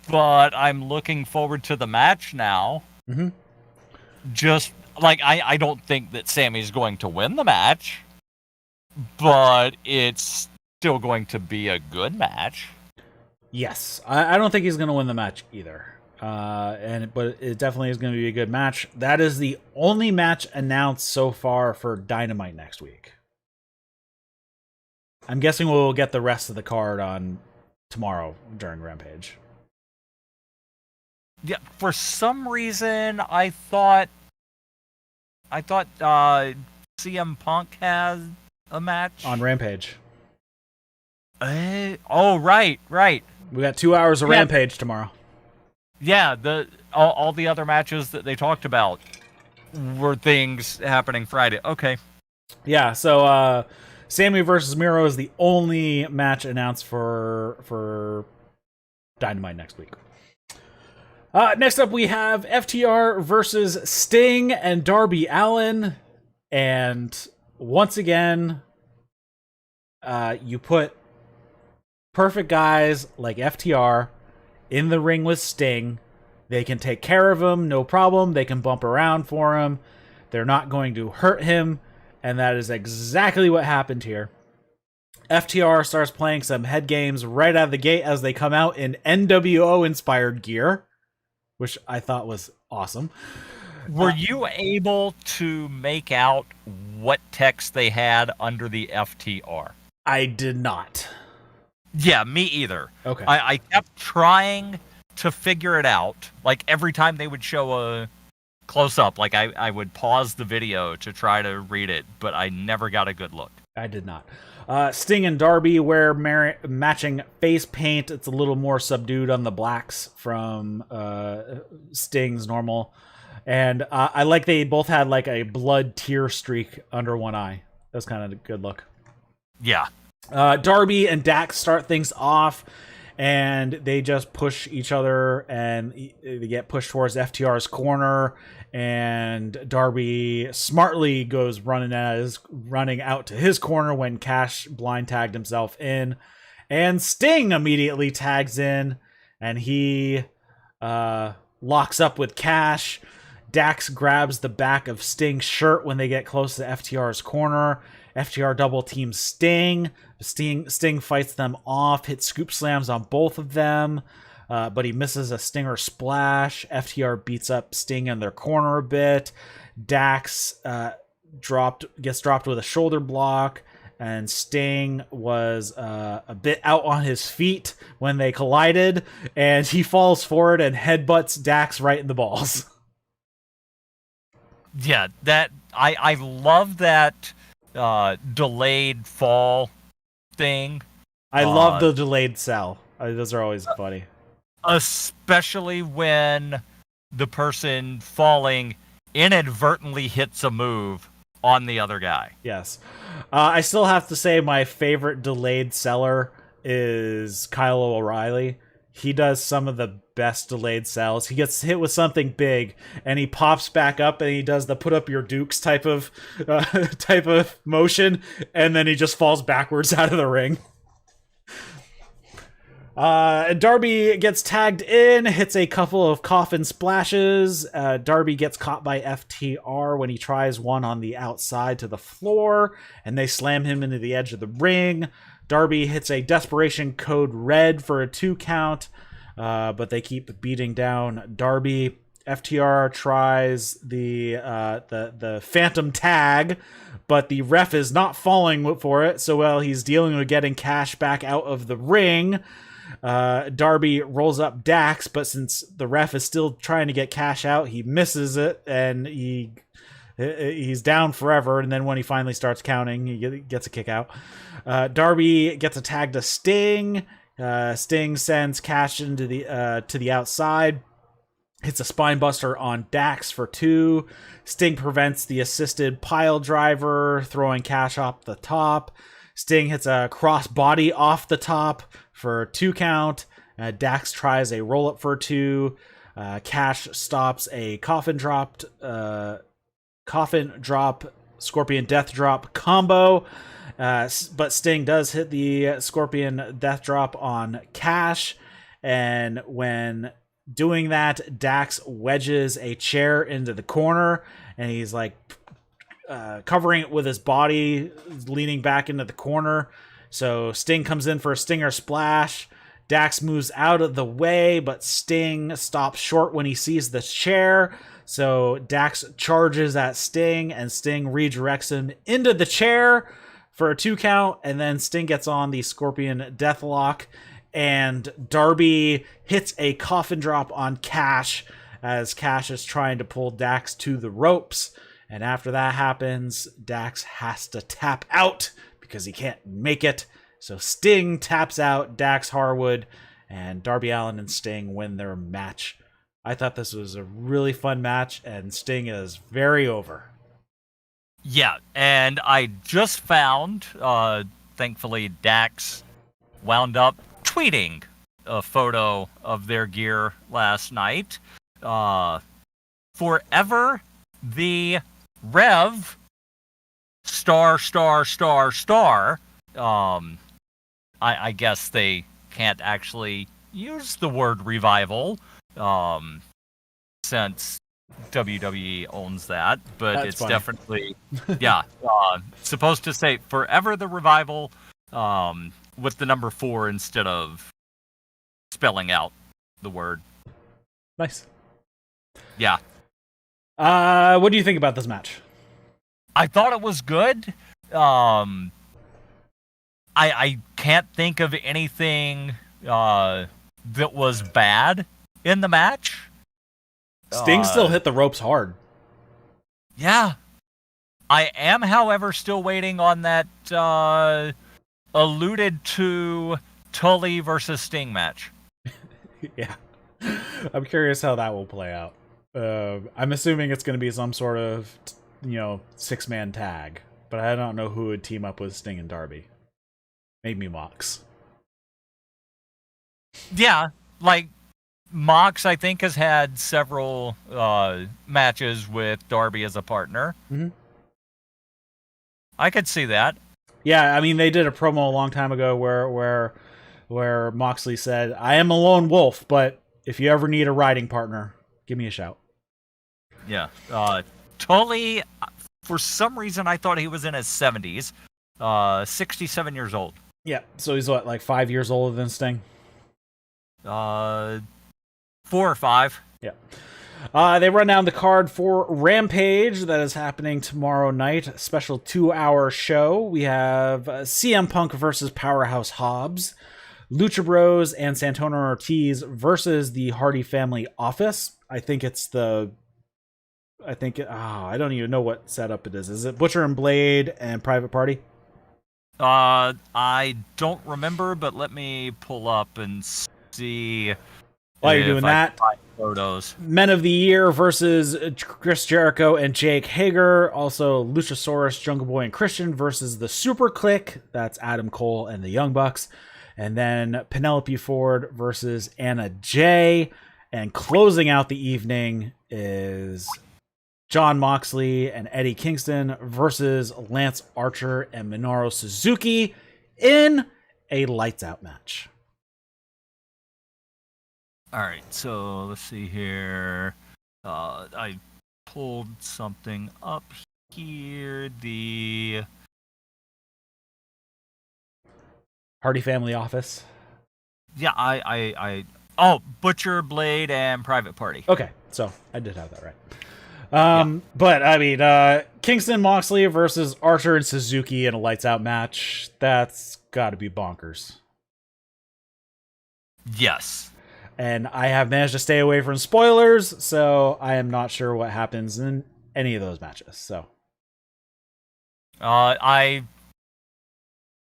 but I'm looking forward to the match now. Mm-hmm. Just, like, I don't think that Sammy's going to win the match, but it's still going to be a good match. Yes, I don't think he's going to win the match either. But it definitely is going to be a good match. That is the only match announced so far for Dynamite next week. I'm guessing we'll get the rest of the card on tomorrow during Rampage. Yeah, for some reason I thought CM Punk has a match on Rampage. Oh, right. We got 2 hours of Rampage tomorrow. Yeah, all the other matches that they talked about were things happening Friday. Okay. Yeah, so Sammy versus Miro is the only match announced for Dynamite next week. Next up, we have FTR versus Sting and Darby Allin. And once again, you put perfect guys like FTR in the ring with Sting. They can take care of him, no problem. They can bump around for him. They're not going to hurt him. And that is exactly what happened here. FTR starts playing some head games right out of the gate as they come out in NWO-inspired gear, which I thought was awesome. Were you able to make out what text they had under the FTR? I did not. Yeah, me either. Okay. I kept trying to figure it out. Like, every time they would show a close-up, like, I would pause the video to try to read it, but I never got a good look. I did not. Sting and Darby wear matching face paint. It's a little more subdued on the blacks from Sting's normal. And I like they both had like a blood tear streak under one eye. That's kind of a good look. Yeah. Darby and Dax start things off, and they just push each other, and they get pushed towards FTR's corner, and Darby smartly goes running out to his corner when Cash blind tagged himself in, and Sting immediately tags in, and he locks up with Cash. Dax grabs the back of Sting's shirt when they get close to FTR's corner. FTR double teams Sting. Sting fights them off, hits scoop slams on both of them, but he misses a Stinger splash. FTR beats up Sting in their corner a bit. Dax gets dropped with a shoulder block. and Sting was a bit out on his feet when they collided, and he falls forward and headbutts Dax right in the balls. Yeah, that I love that delayed fall thing. I love the delayed cell. Those are always funny. Especially when the person falling inadvertently hits a move on the other guy. Yes. I still have to say my favorite delayed seller is Kyle O'Reilly. He does some of the best delayed sells. He gets hit with something big, and he pops back up, and he does the put up your dukes type of motion, and then he just falls backwards out of the ring. Darby gets tagged in, hits a couple of coffin splashes. Darby gets caught by FTR when he tries one on the outside to the floor, and they slam him into the edge of the ring. Darby hits a desperation code red for a 2 count, but they keep beating down Darby. FTR tries the phantom tag, but the ref is not falling for it, so while he's dealing with getting Cash back out of the ring, Darby rolls up Dax, but since the ref is still trying to get Cash out, he misses it, and he's down forever, and then when he finally starts counting, he gets a kick out. Darby gets a tag to Sting. Sting sends Cash into to the outside. Hits a spine buster on Dax for 2. Sting prevents the assisted pile driver, throwing Cash off the top. Sting hits a cross body off the top for a 2 count. Dax tries a roll up for 2. Cash stops a coffin drop, Scorpion Death Drop combo. But Sting does hit the Scorpion Death Drop on Cash, and when doing that, Dax wedges a chair into the corner, and he's like covering it with his body, leaning back into the corner. So Sting comes in for a Stinger Splash. Dax moves out of the way, but Sting stops short when he sees the chair. So Dax charges at Sting, and Sting redirects him into the chair for a 2 count, and then Sting gets on the Scorpion Deathlock, and Darby hits a coffin drop on Cash as Cash is trying to pull Dax to the ropes. And after that happens, Dax has to tap out because he can't make it. So Sting taps out Dax Harwood, and Darby Allin and Sting win their match. I thought this was a really fun match, and Sting is very over. Yeah, and I just found, thankfully, Dax wound up tweeting a photo of their gear last night. Forever the Rev star. I guess they can't actually use the word revival, since WWE owns that, but That's it's funny. Definitely, yeah, supposed to say forever the revival, with the number 4 instead of spelling out the word. Nice. Yeah. What do you think about this match? I thought it was good. I can't think of anything that was bad in the match. Sting still hit the ropes hard. Yeah. I am, however, still waiting on that alluded to Tully versus Sting match. Yeah. I'm curious how that will play out. I'm assuming it's going to be some sort of, 6-man tag, but I don't know who would team up with Sting and Darby. Maybe Mox. Yeah, like Mox, I think, has had several matches with Darby as a partner. Mm-hmm. I could see that. Yeah, I mean, they did a promo a long time ago where Moxley said, "I am a lone wolf, but if you ever need a riding partner, give me a shout." Yeah. Tully, for some reason, I thought he was in his 70s. 67 years old. Yeah, so he's what, like 5 years older than Sting? 4 or 5. Yeah. They run down the card for Rampage that is happening tomorrow night. A special 2-hour show. We have CM Punk versus Powerhouse Hobbs, Lucha Bros and Santana Ortiz versus the Hardy Family Office. I don't even know what setup it is. Is it Butcher and Blade and Private Party? I don't remember, but let me pull up and see. While you're doing that, photos. Men of the Year versus Chris Jericho and Jake Hager. Also, Luchasaurus, Jungleboy, and Christian versus the Super Clique. That's Adam Cole and the Young Bucks. And then Penelope Ford versus Anna Jay. And closing out the evening is Jon Moxley and Eddie Kingston versus Lance Archer and Minoru Suzuki in a lights out match. All right, so let's see here. I pulled something up here. The Hardy Family Office. Yeah, Butcher, Blade, and Private Party. Okay, so I did have that right. But I mean, Kingston Moxley versus Archer and Suzuki in a lights out match. That's got to be bonkers. Yes. And I have managed to stay away from spoilers, so I am not sure what happens in any of those matches. So, I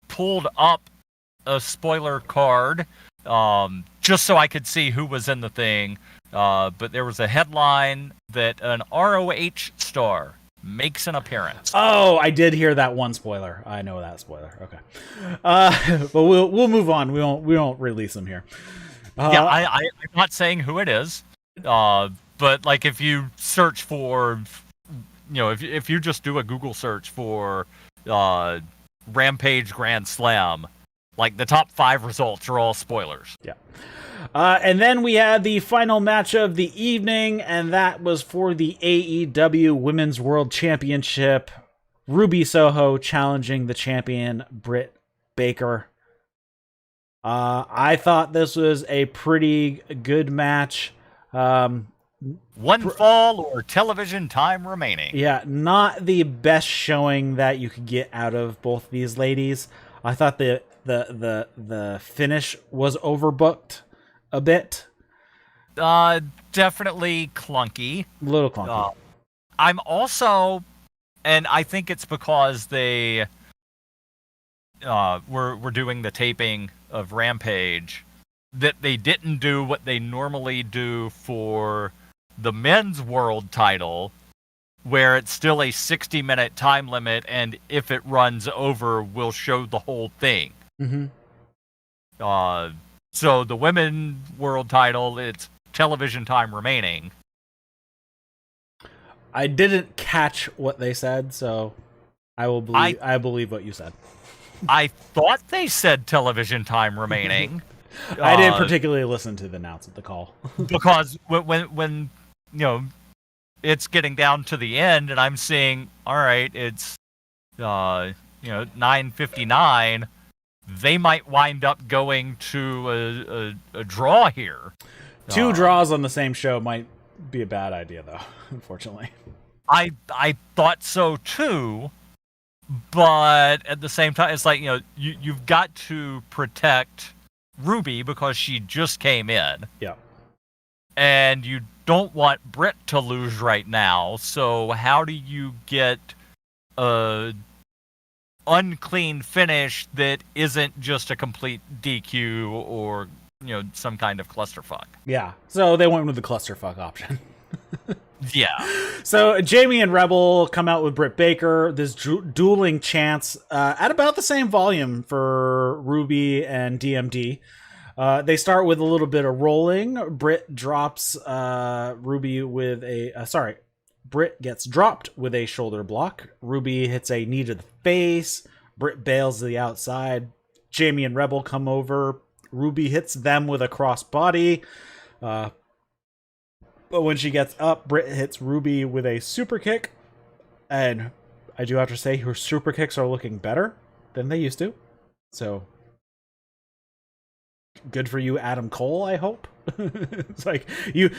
pulled up a spoiler card, just so I could see who was in the thing. But there was a headline that an ROH star makes an appearance. Oh, I did hear that one spoiler. I know that spoiler. Okay, but we'll move on. We won't release them here. I'm not saying who it is, but like if you search for, if you just do a Google search for Rampage Grand Slam, like the top 5 results are all spoilers. Yeah. And then we had the final match of the evening, and that was for the AEW Women's World Championship. Ruby Soho challenging the champion Britt Baker. I thought this was a pretty good match. One fall or television time remaining. Yeah, not the best showing that you could get out of both these ladies. I thought the finish was overbooked a bit. Definitely clunky. A little clunky. I'm also, and I think it's because they were doing the taping of Rampage, that they didn't do what they normally do for the men's world title, where it's still a 60-minute time limit, and if it runs over, we'll show the whole thing. Mm-hmm. So the women's world title, it's television time remaining. I didn't catch what they said, so I believe what you said. I thought they said television time remaining. I didn't particularly listen to the announce at the call. Because when it's getting down to the end and I'm seeing, all right, it's 9:59, they might wind up going to a draw here. 2 draws on the same show might be a bad idea, though, unfortunately. I thought so too. But at the same time, it's like, you've got to protect Ruby because she just came in. Yeah. And you don't want Britt to lose right now. So how do you get a unclean finish that isn't just a complete DQ or, some kind of clusterfuck? Yeah. So they went with the clusterfuck option. Yeah. So Jamie and Rebel come out with Britt Baker. This dueling chants at about the same volume for Ruby and DMD. They start with a little bit of rolling. Britt drops Ruby with Britt gets dropped with a shoulder block. Ruby hits a knee to the face. Britt bails to the outside. Jamie and Rebel come over. Ruby hits them with a cross body. But when she gets up, Britt hits Ruby with a super kick. And I do have to say, her super kicks are looking better than they used to. So good for you, Adam Cole, I hope. It's like you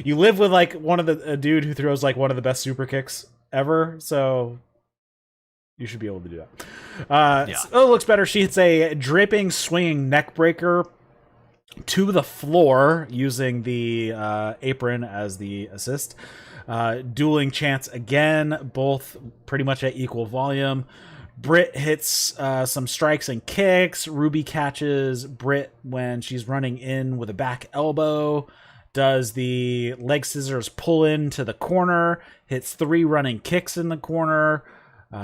live with like one of a dude who throws like one of the best super kicks ever, so you should be able to do that. Oh, it looks better. She hits a dripping swinging neck breaker to the floor using the apron as the assist. Dueling chants again, both pretty much at equal volume. Britt hits some strikes and kicks. Ruby catches Britt when she's running in with a back elbow. Does the leg scissors pull into the corner. Hits 3 running kicks in the corner.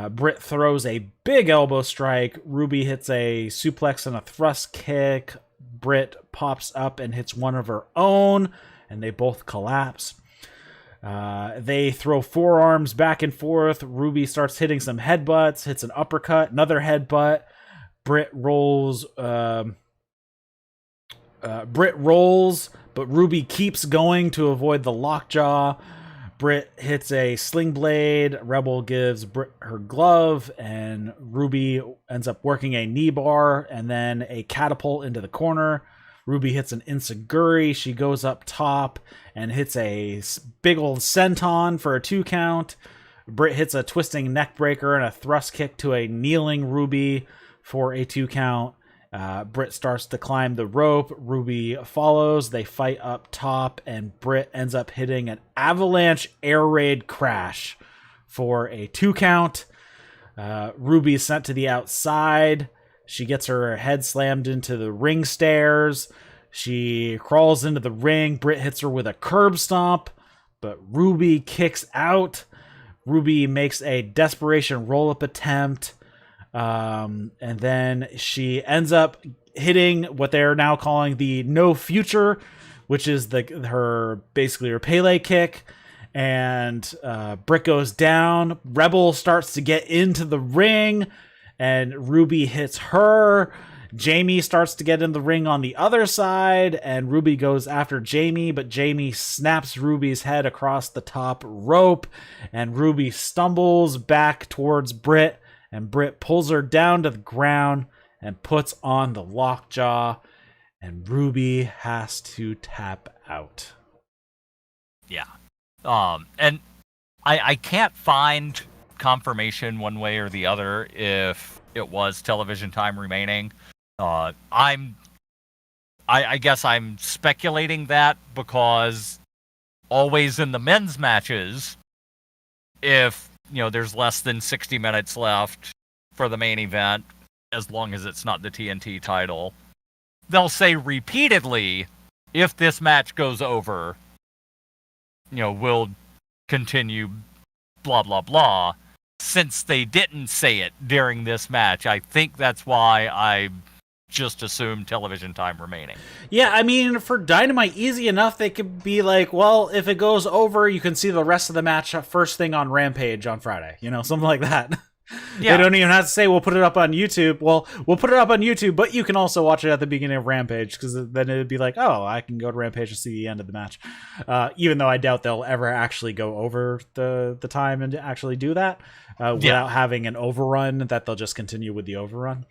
Britt throws a big elbow strike. Ruby hits a suplex and a thrust kick. Britt pops up and hits one of her own, and they both collapse. They throw forearms back and forth. Ruby starts hitting some headbutts, hits an uppercut, another headbutt. Britt rolls, but Ruby keeps going to avoid the lockjaw. Britt hits a sling blade. Rebel gives Britt her glove, and Ruby ends up working a knee bar and then a catapult into the corner. Ruby hits an enziguri. She goes up top and hits a big old senton for a 2 count. Britt hits a twisting neck breaker and a thrust kick to a kneeling Ruby for a 2 count. Britt starts to climb the rope. Ruby follows. They fight up top, and Britt ends up hitting an avalanche air raid crash for a 2 count. Ruby is sent to the outside. She gets her head slammed into the ring stairs. She crawls into the ring. Britt hits her with a curb stomp, but Ruby kicks out. Ruby makes a desperation roll-up attempt. And then she ends up hitting what they're now calling the no future, which is her Pele kick. And Britt goes down. Rebel starts to get into the ring, and Ruby hits her. Jamie starts to get in the ring on the other side, and Ruby goes after Jamie, but Jamie snaps Ruby's head across the top rope, and Ruby stumbles back towards Britt, and Britt pulls her down to the ground and puts on the lockjaw, and Ruby has to tap out. Yeah. And I can't find confirmation one way or the other if it was television time remaining. I guess I'm speculating that because always in the men's matches, if there's less than 60 minutes left for the main event, as long as it's not the TNT title, they'll say repeatedly, if this match goes over, we'll continue blah blah blah. Since they didn't say it during this match, I think that's why I just assumed television time remaining. Yeah, I mean, for Dynamite, easy enough. They could be like, well, if it goes over, you can see the rest of the match first thing on Rampage on Friday. Something like that. Yeah. They don't even have to say, we'll put it up on YouTube. Well, we'll put it up on YouTube, but you can also watch it at the beginning of Rampage, because then it would be like, oh, I can go to Rampage to see the end of the match. Even though I doubt they'll ever actually go over the time and actually do that without having an overrun, that they'll just continue with the overrun.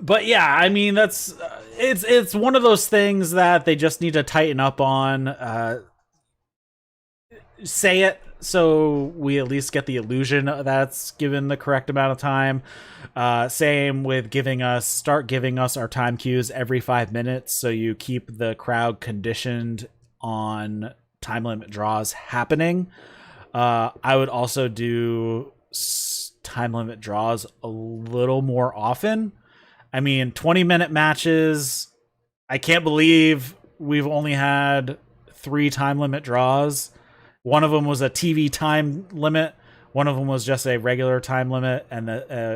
But yeah, I mean, that's it's one of those things that they just need to tighten up on. Say it so we at least get the illusion that's given the correct amount of time. Same with start giving us our time cues every 5 minutes, so you keep the crowd conditioned on time limit draws happening. I would also do time limit draws a little more often. I mean, 20-minute matches, I can't believe we've only had 3 time limit draws. One of them was a TV time limit. One of them was just a regular time limit, and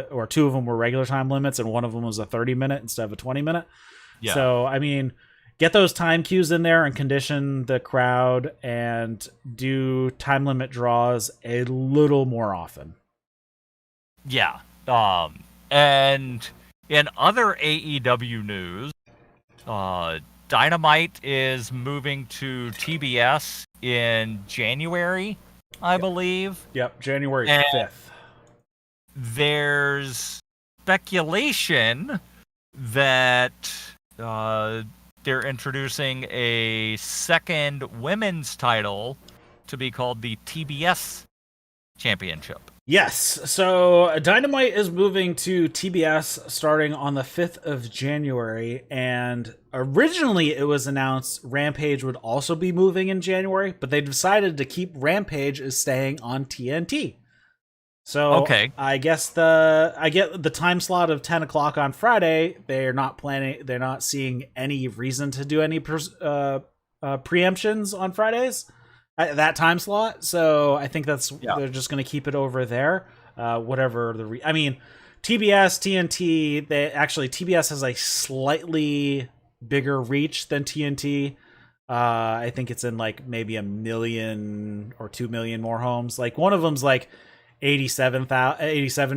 or 2 of them were regular time limits, and one of them was a 30-minute instead of a 20-minute. Yeah. So, I mean, get those time cues in there and condition the crowd and do time limit draws a little more often. Yeah. And in other AEW news, Dynamite is moving to TBS in January, I believe. Yep, January 5th. There's speculation that they're introducing a second women's title to be called the TBS Championship. Yes, so Dynamite is moving to TBS starting on the 5th of January, and originally it was announced Rampage would also be moving in January, but they decided to keep Rampage as staying on TNT. So okay. I guess I get the time slot of 10 o'clock on Friday. They're not seeing any reason to do any preemptions on Fridays at that time slot. So I think they're just going to keep it over there. Whatever TBS, TNT, TBS has a slightly bigger reach than TNT. I think it's in like maybe 1 million or 2 million more homes. Like one of them's like 87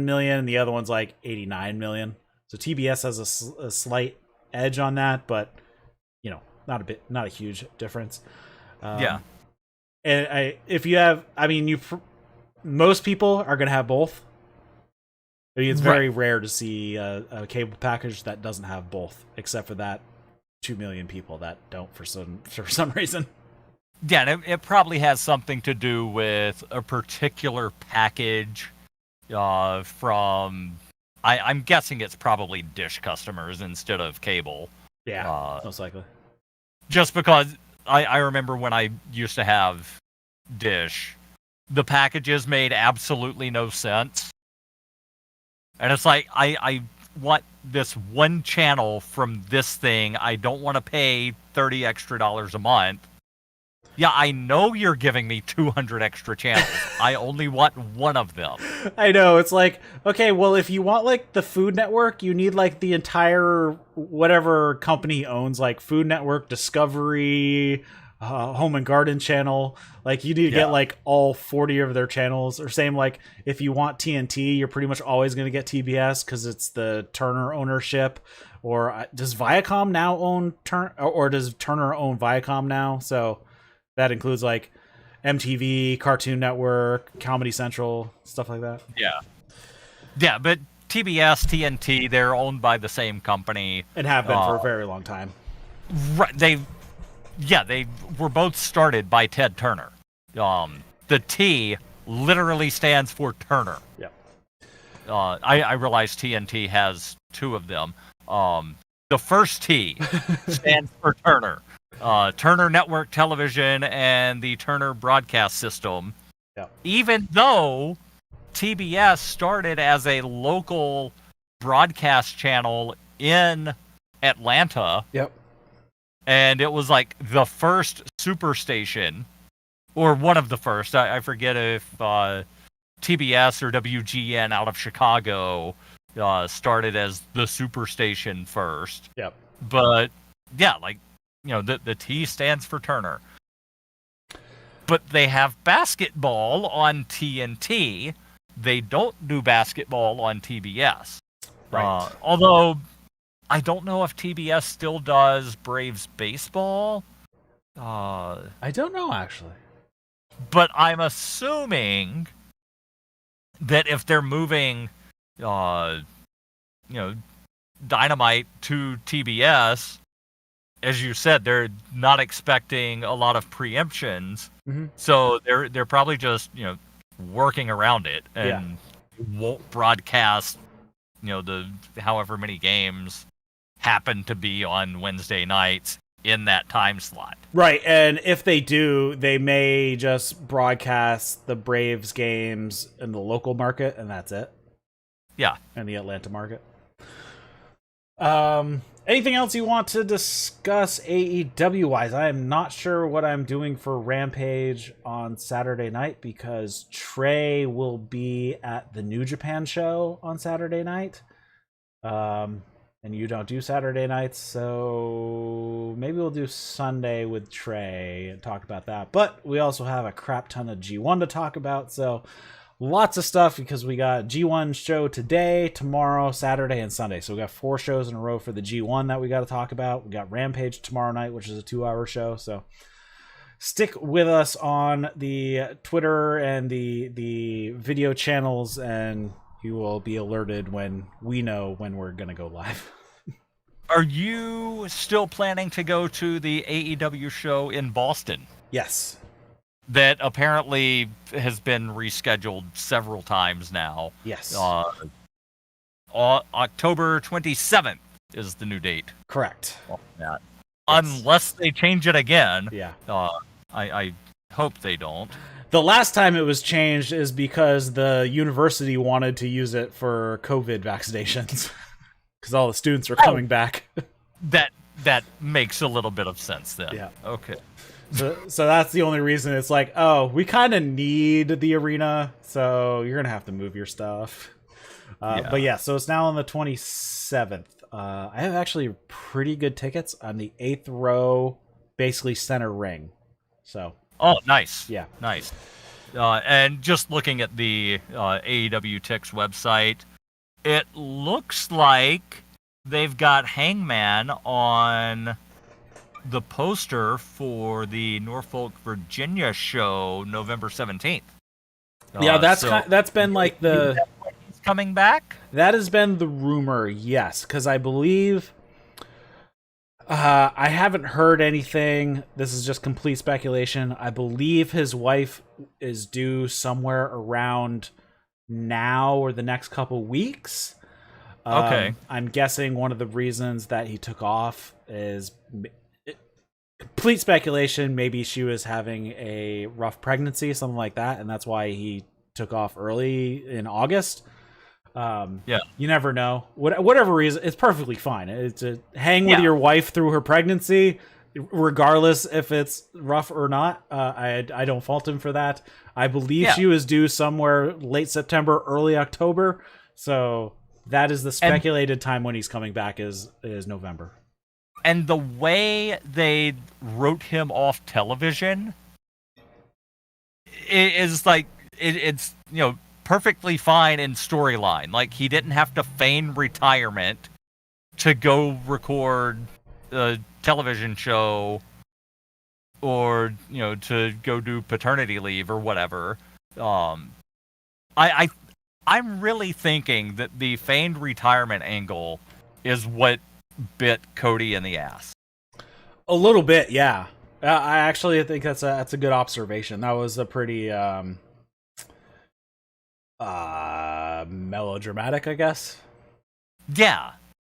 million and the other one's like 89 million. So TBS has a slight edge on that, but not a huge difference. And most people are going to have both. It's very rare to see a cable package that doesn't have both, except for that 2 million people that don't for some reason. Yeah, it probably has something to do with a particular package from... I'm guessing it's probably Dish customers instead of cable. Yeah, most likely. Just because I remember when I used to have Dish, the packages made absolutely no sense. And it's like, I want this one channel from this thing. I don't want to pay $30 extra a month. Yeah, I know you're giving me 200 extra channels. I only want one of them. I know. It's like, okay, well, if you want like the Food Network, you need like the entire whatever company owns, like Food Network, Discovery, Home and Garden channel. Like you need to get like all 40 of their channels. Or same like if you want TNT, you're pretty much always going to get TBS because it's the Turner ownership. Or does Viacom now own or does Turner own Viacom now? So that includes like MTV, Cartoon Network, Comedy Central, stuff like that. Yeah, but TBS, TNT, they're owned by the same company. And have been for a very long time. Right, they were both started by Ted Turner. The T literally stands for Turner. Yep. I realize TNT has two of them. The first T stands for Turner. Turner Network Television and the Turner Broadcast System. Yep. Even though TBS started as a local broadcast channel in Atlanta. Yep. And it was like the first superstation, or one of the first. I forget if TBS or WGN out of Chicago started as the superstation first. Yep. But yeah, like, the T stands for Turner. But they have basketball on TNT. They don't do basketball on TBS. Right. Although I don't know if TBS still does Braves baseball. I don't know, actually. But I'm assuming that if they're moving, Dynamite to TBS, as you said, they're not expecting a lot of preemptions. Mm-hmm. So they're probably just, working around it and won't broadcast, the however many games happen to be on Wednesday nights in that time slot. Right, and if they do, they may just broadcast the Braves games in the local market, and that's it. Yeah. And the Atlanta market. Anything else you want to discuss AEW-wise? I am not sure what I'm doing for Rampage on Saturday night because Trey will be at the New Japan show on Saturday night. And you don't do Saturday nights, so maybe we'll do Sunday with Trey and talk about that. But we also have a crap ton of G1 to talk about, so lots of stuff because we got G1 show today, tomorrow, Saturday, and Sunday. So we got 4 shows in a row for the G1 that we got to talk about. We got Rampage tomorrow night, which is a 2-hour show. So stick with us on the Twitter and the video channels, and you will be alerted when we know when we're going to go live. Are you still planning to go to the AEW show in Boston? Yes. That apparently has been rescheduled several times now. Yes. October 27th is the new date. Correct. Yeah. Unless they change it again. Yeah. I hope they don't. The last time it was changed is because the university wanted to use it for COVID vaccinations. Because all the students are coming back. That makes a little bit of sense then. Yeah. Okay. So that's the only reason. It's like, oh, we kind of need the arena, so you're gonna have to move your stuff. But yeah, so it's now on the 27th. I have actually pretty good tickets on the 8th row, basically center ring. So. Oh, nice. Yeah. Nice. And just looking at the AEW Tix website, it looks like they've got Hangman on the poster for the Norfolk, Virginia show November 17th. Yeah, that's been like the... He's coming back? That has been the rumor, yes, because I believe... I haven't heard anything. This is just complete speculation. I believe his wife is due somewhere around now or the next couple weeks. Okay. I'm guessing one of the reasons that he took off is complete speculation. Maybe she was having a rough pregnancy, something like that, and that's why he took off early in August. Yeah, you never know. Whatever reason, it's perfectly fine. It's to hang with your wife through her pregnancy, regardless if it's rough or not. I don't fault him for that. I believe she was due somewhere late September, early October. So that is the speculated time when he's coming back is November. And the way they wrote him off television is like it's perfectly fine in storyline. Like, he didn't have to feign retirement to go record a television show or, to go do paternity leave or whatever. I'm really thinking that the feigned retirement angle is what bit Cody in the ass. A little bit, yeah. I actually think that's a good observation. That was a pretty melodramatic, I guess. Yeah.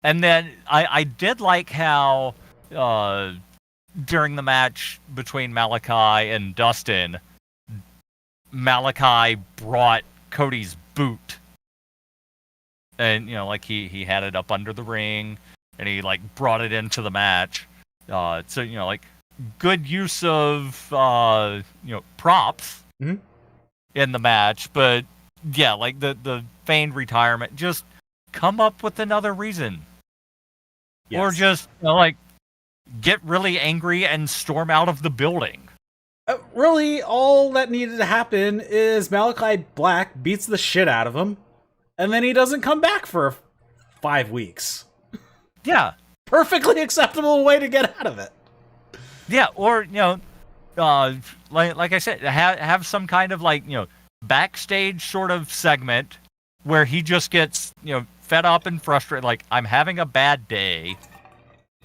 And then I did like how during the match between Malakai and Dustin, Malakai brought Cody's boot. And, he had it up under the ring, and he, brought it into the match. So, good use of, props in the match, but yeah, the feigned retirement, just come up with another reason. Yes. Or just, get really angry and storm out of the building. Really, all that needed to happen is Malakai Black beats the shit out of him, and then he doesn't come back for 5 weeks. Yeah. Perfectly acceptable way to get out of it. Yeah, or, like I said, have some kind of, backstage sort of segment where he just gets, fed up and frustrated, like, I'm having a bad day.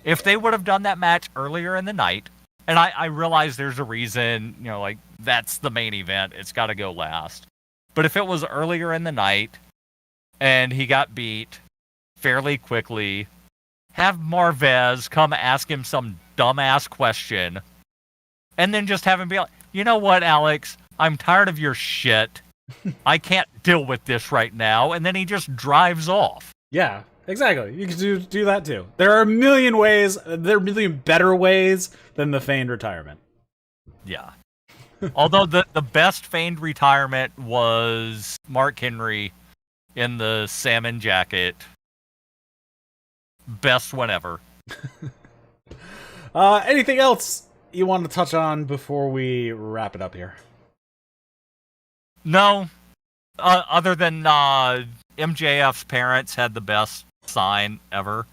If they would have done that match earlier in the night, and I realize there's a reason, that's the main event, it's got to go last. But if it was earlier in the night, and he got beat fairly quickly, have Marvez come ask him some dumbass question, and then just have him be like, you know what, Alex? I'm tired of your shit. I can't deal with this right now. And then he just drives off. Yeah, exactly. You can do that too. There are a million ways. There are a million better ways than the feigned retirement. Yeah. Although the best feigned retirement was Mark Henry in the salmon jacket. Best one ever. Anything else you want to touch on before we wrap it up here? No. Other than MJF's parents had the best sign ever.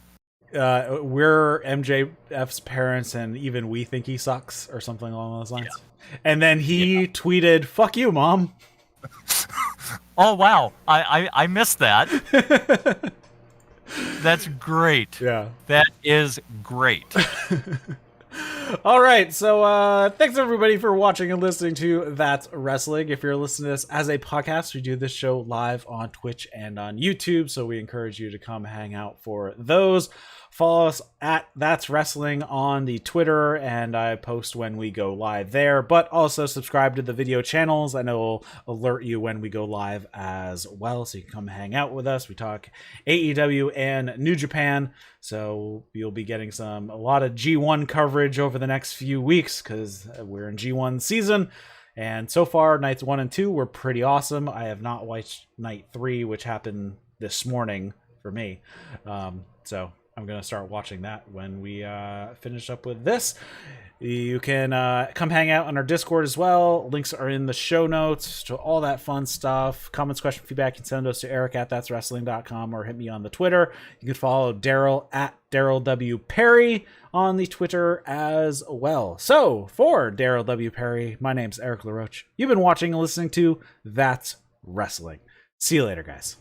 We're MJF's parents, and even we think he sucks, or something along those lines. Yeah. And then he tweeted, "Fuck you, Mom." Oh wow, I missed that. That's great. Yeah. That is great. All right, so thanks everybody for watching and listening to That's Wrestling. If you're listening to this as a podcast, we do this show live on Twitch and on YouTube, so we encourage you to come hang out for those. Follow us at That's Wrestling on the Twitter, and I post when we go live there. But also subscribe to the video channels. I know it'll alert you when we go live as well, so you can come hang out with us. We talk AEW and New Japan, so you'll be getting a lot of G1 coverage over the next few weeks because we're in G1 season. And so far, nights 1 and 2 were pretty awesome. I have not watched night 3, which happened this morning for me. So I'm going to start watching that when we finish up with this. You can come hang out on our Discord as well. Links are in the show notes to all that fun stuff. Comments, questions, feedback, you can send those to Eric at that'swrestling.com or hit me on the Twitter. You can follow Darryl at Darryl W. Perry on the Twitter as well. So for Darryl W. Perry, my name's Eric LaRoche. You've been watching and listening to That's Wrestling. See you later, guys.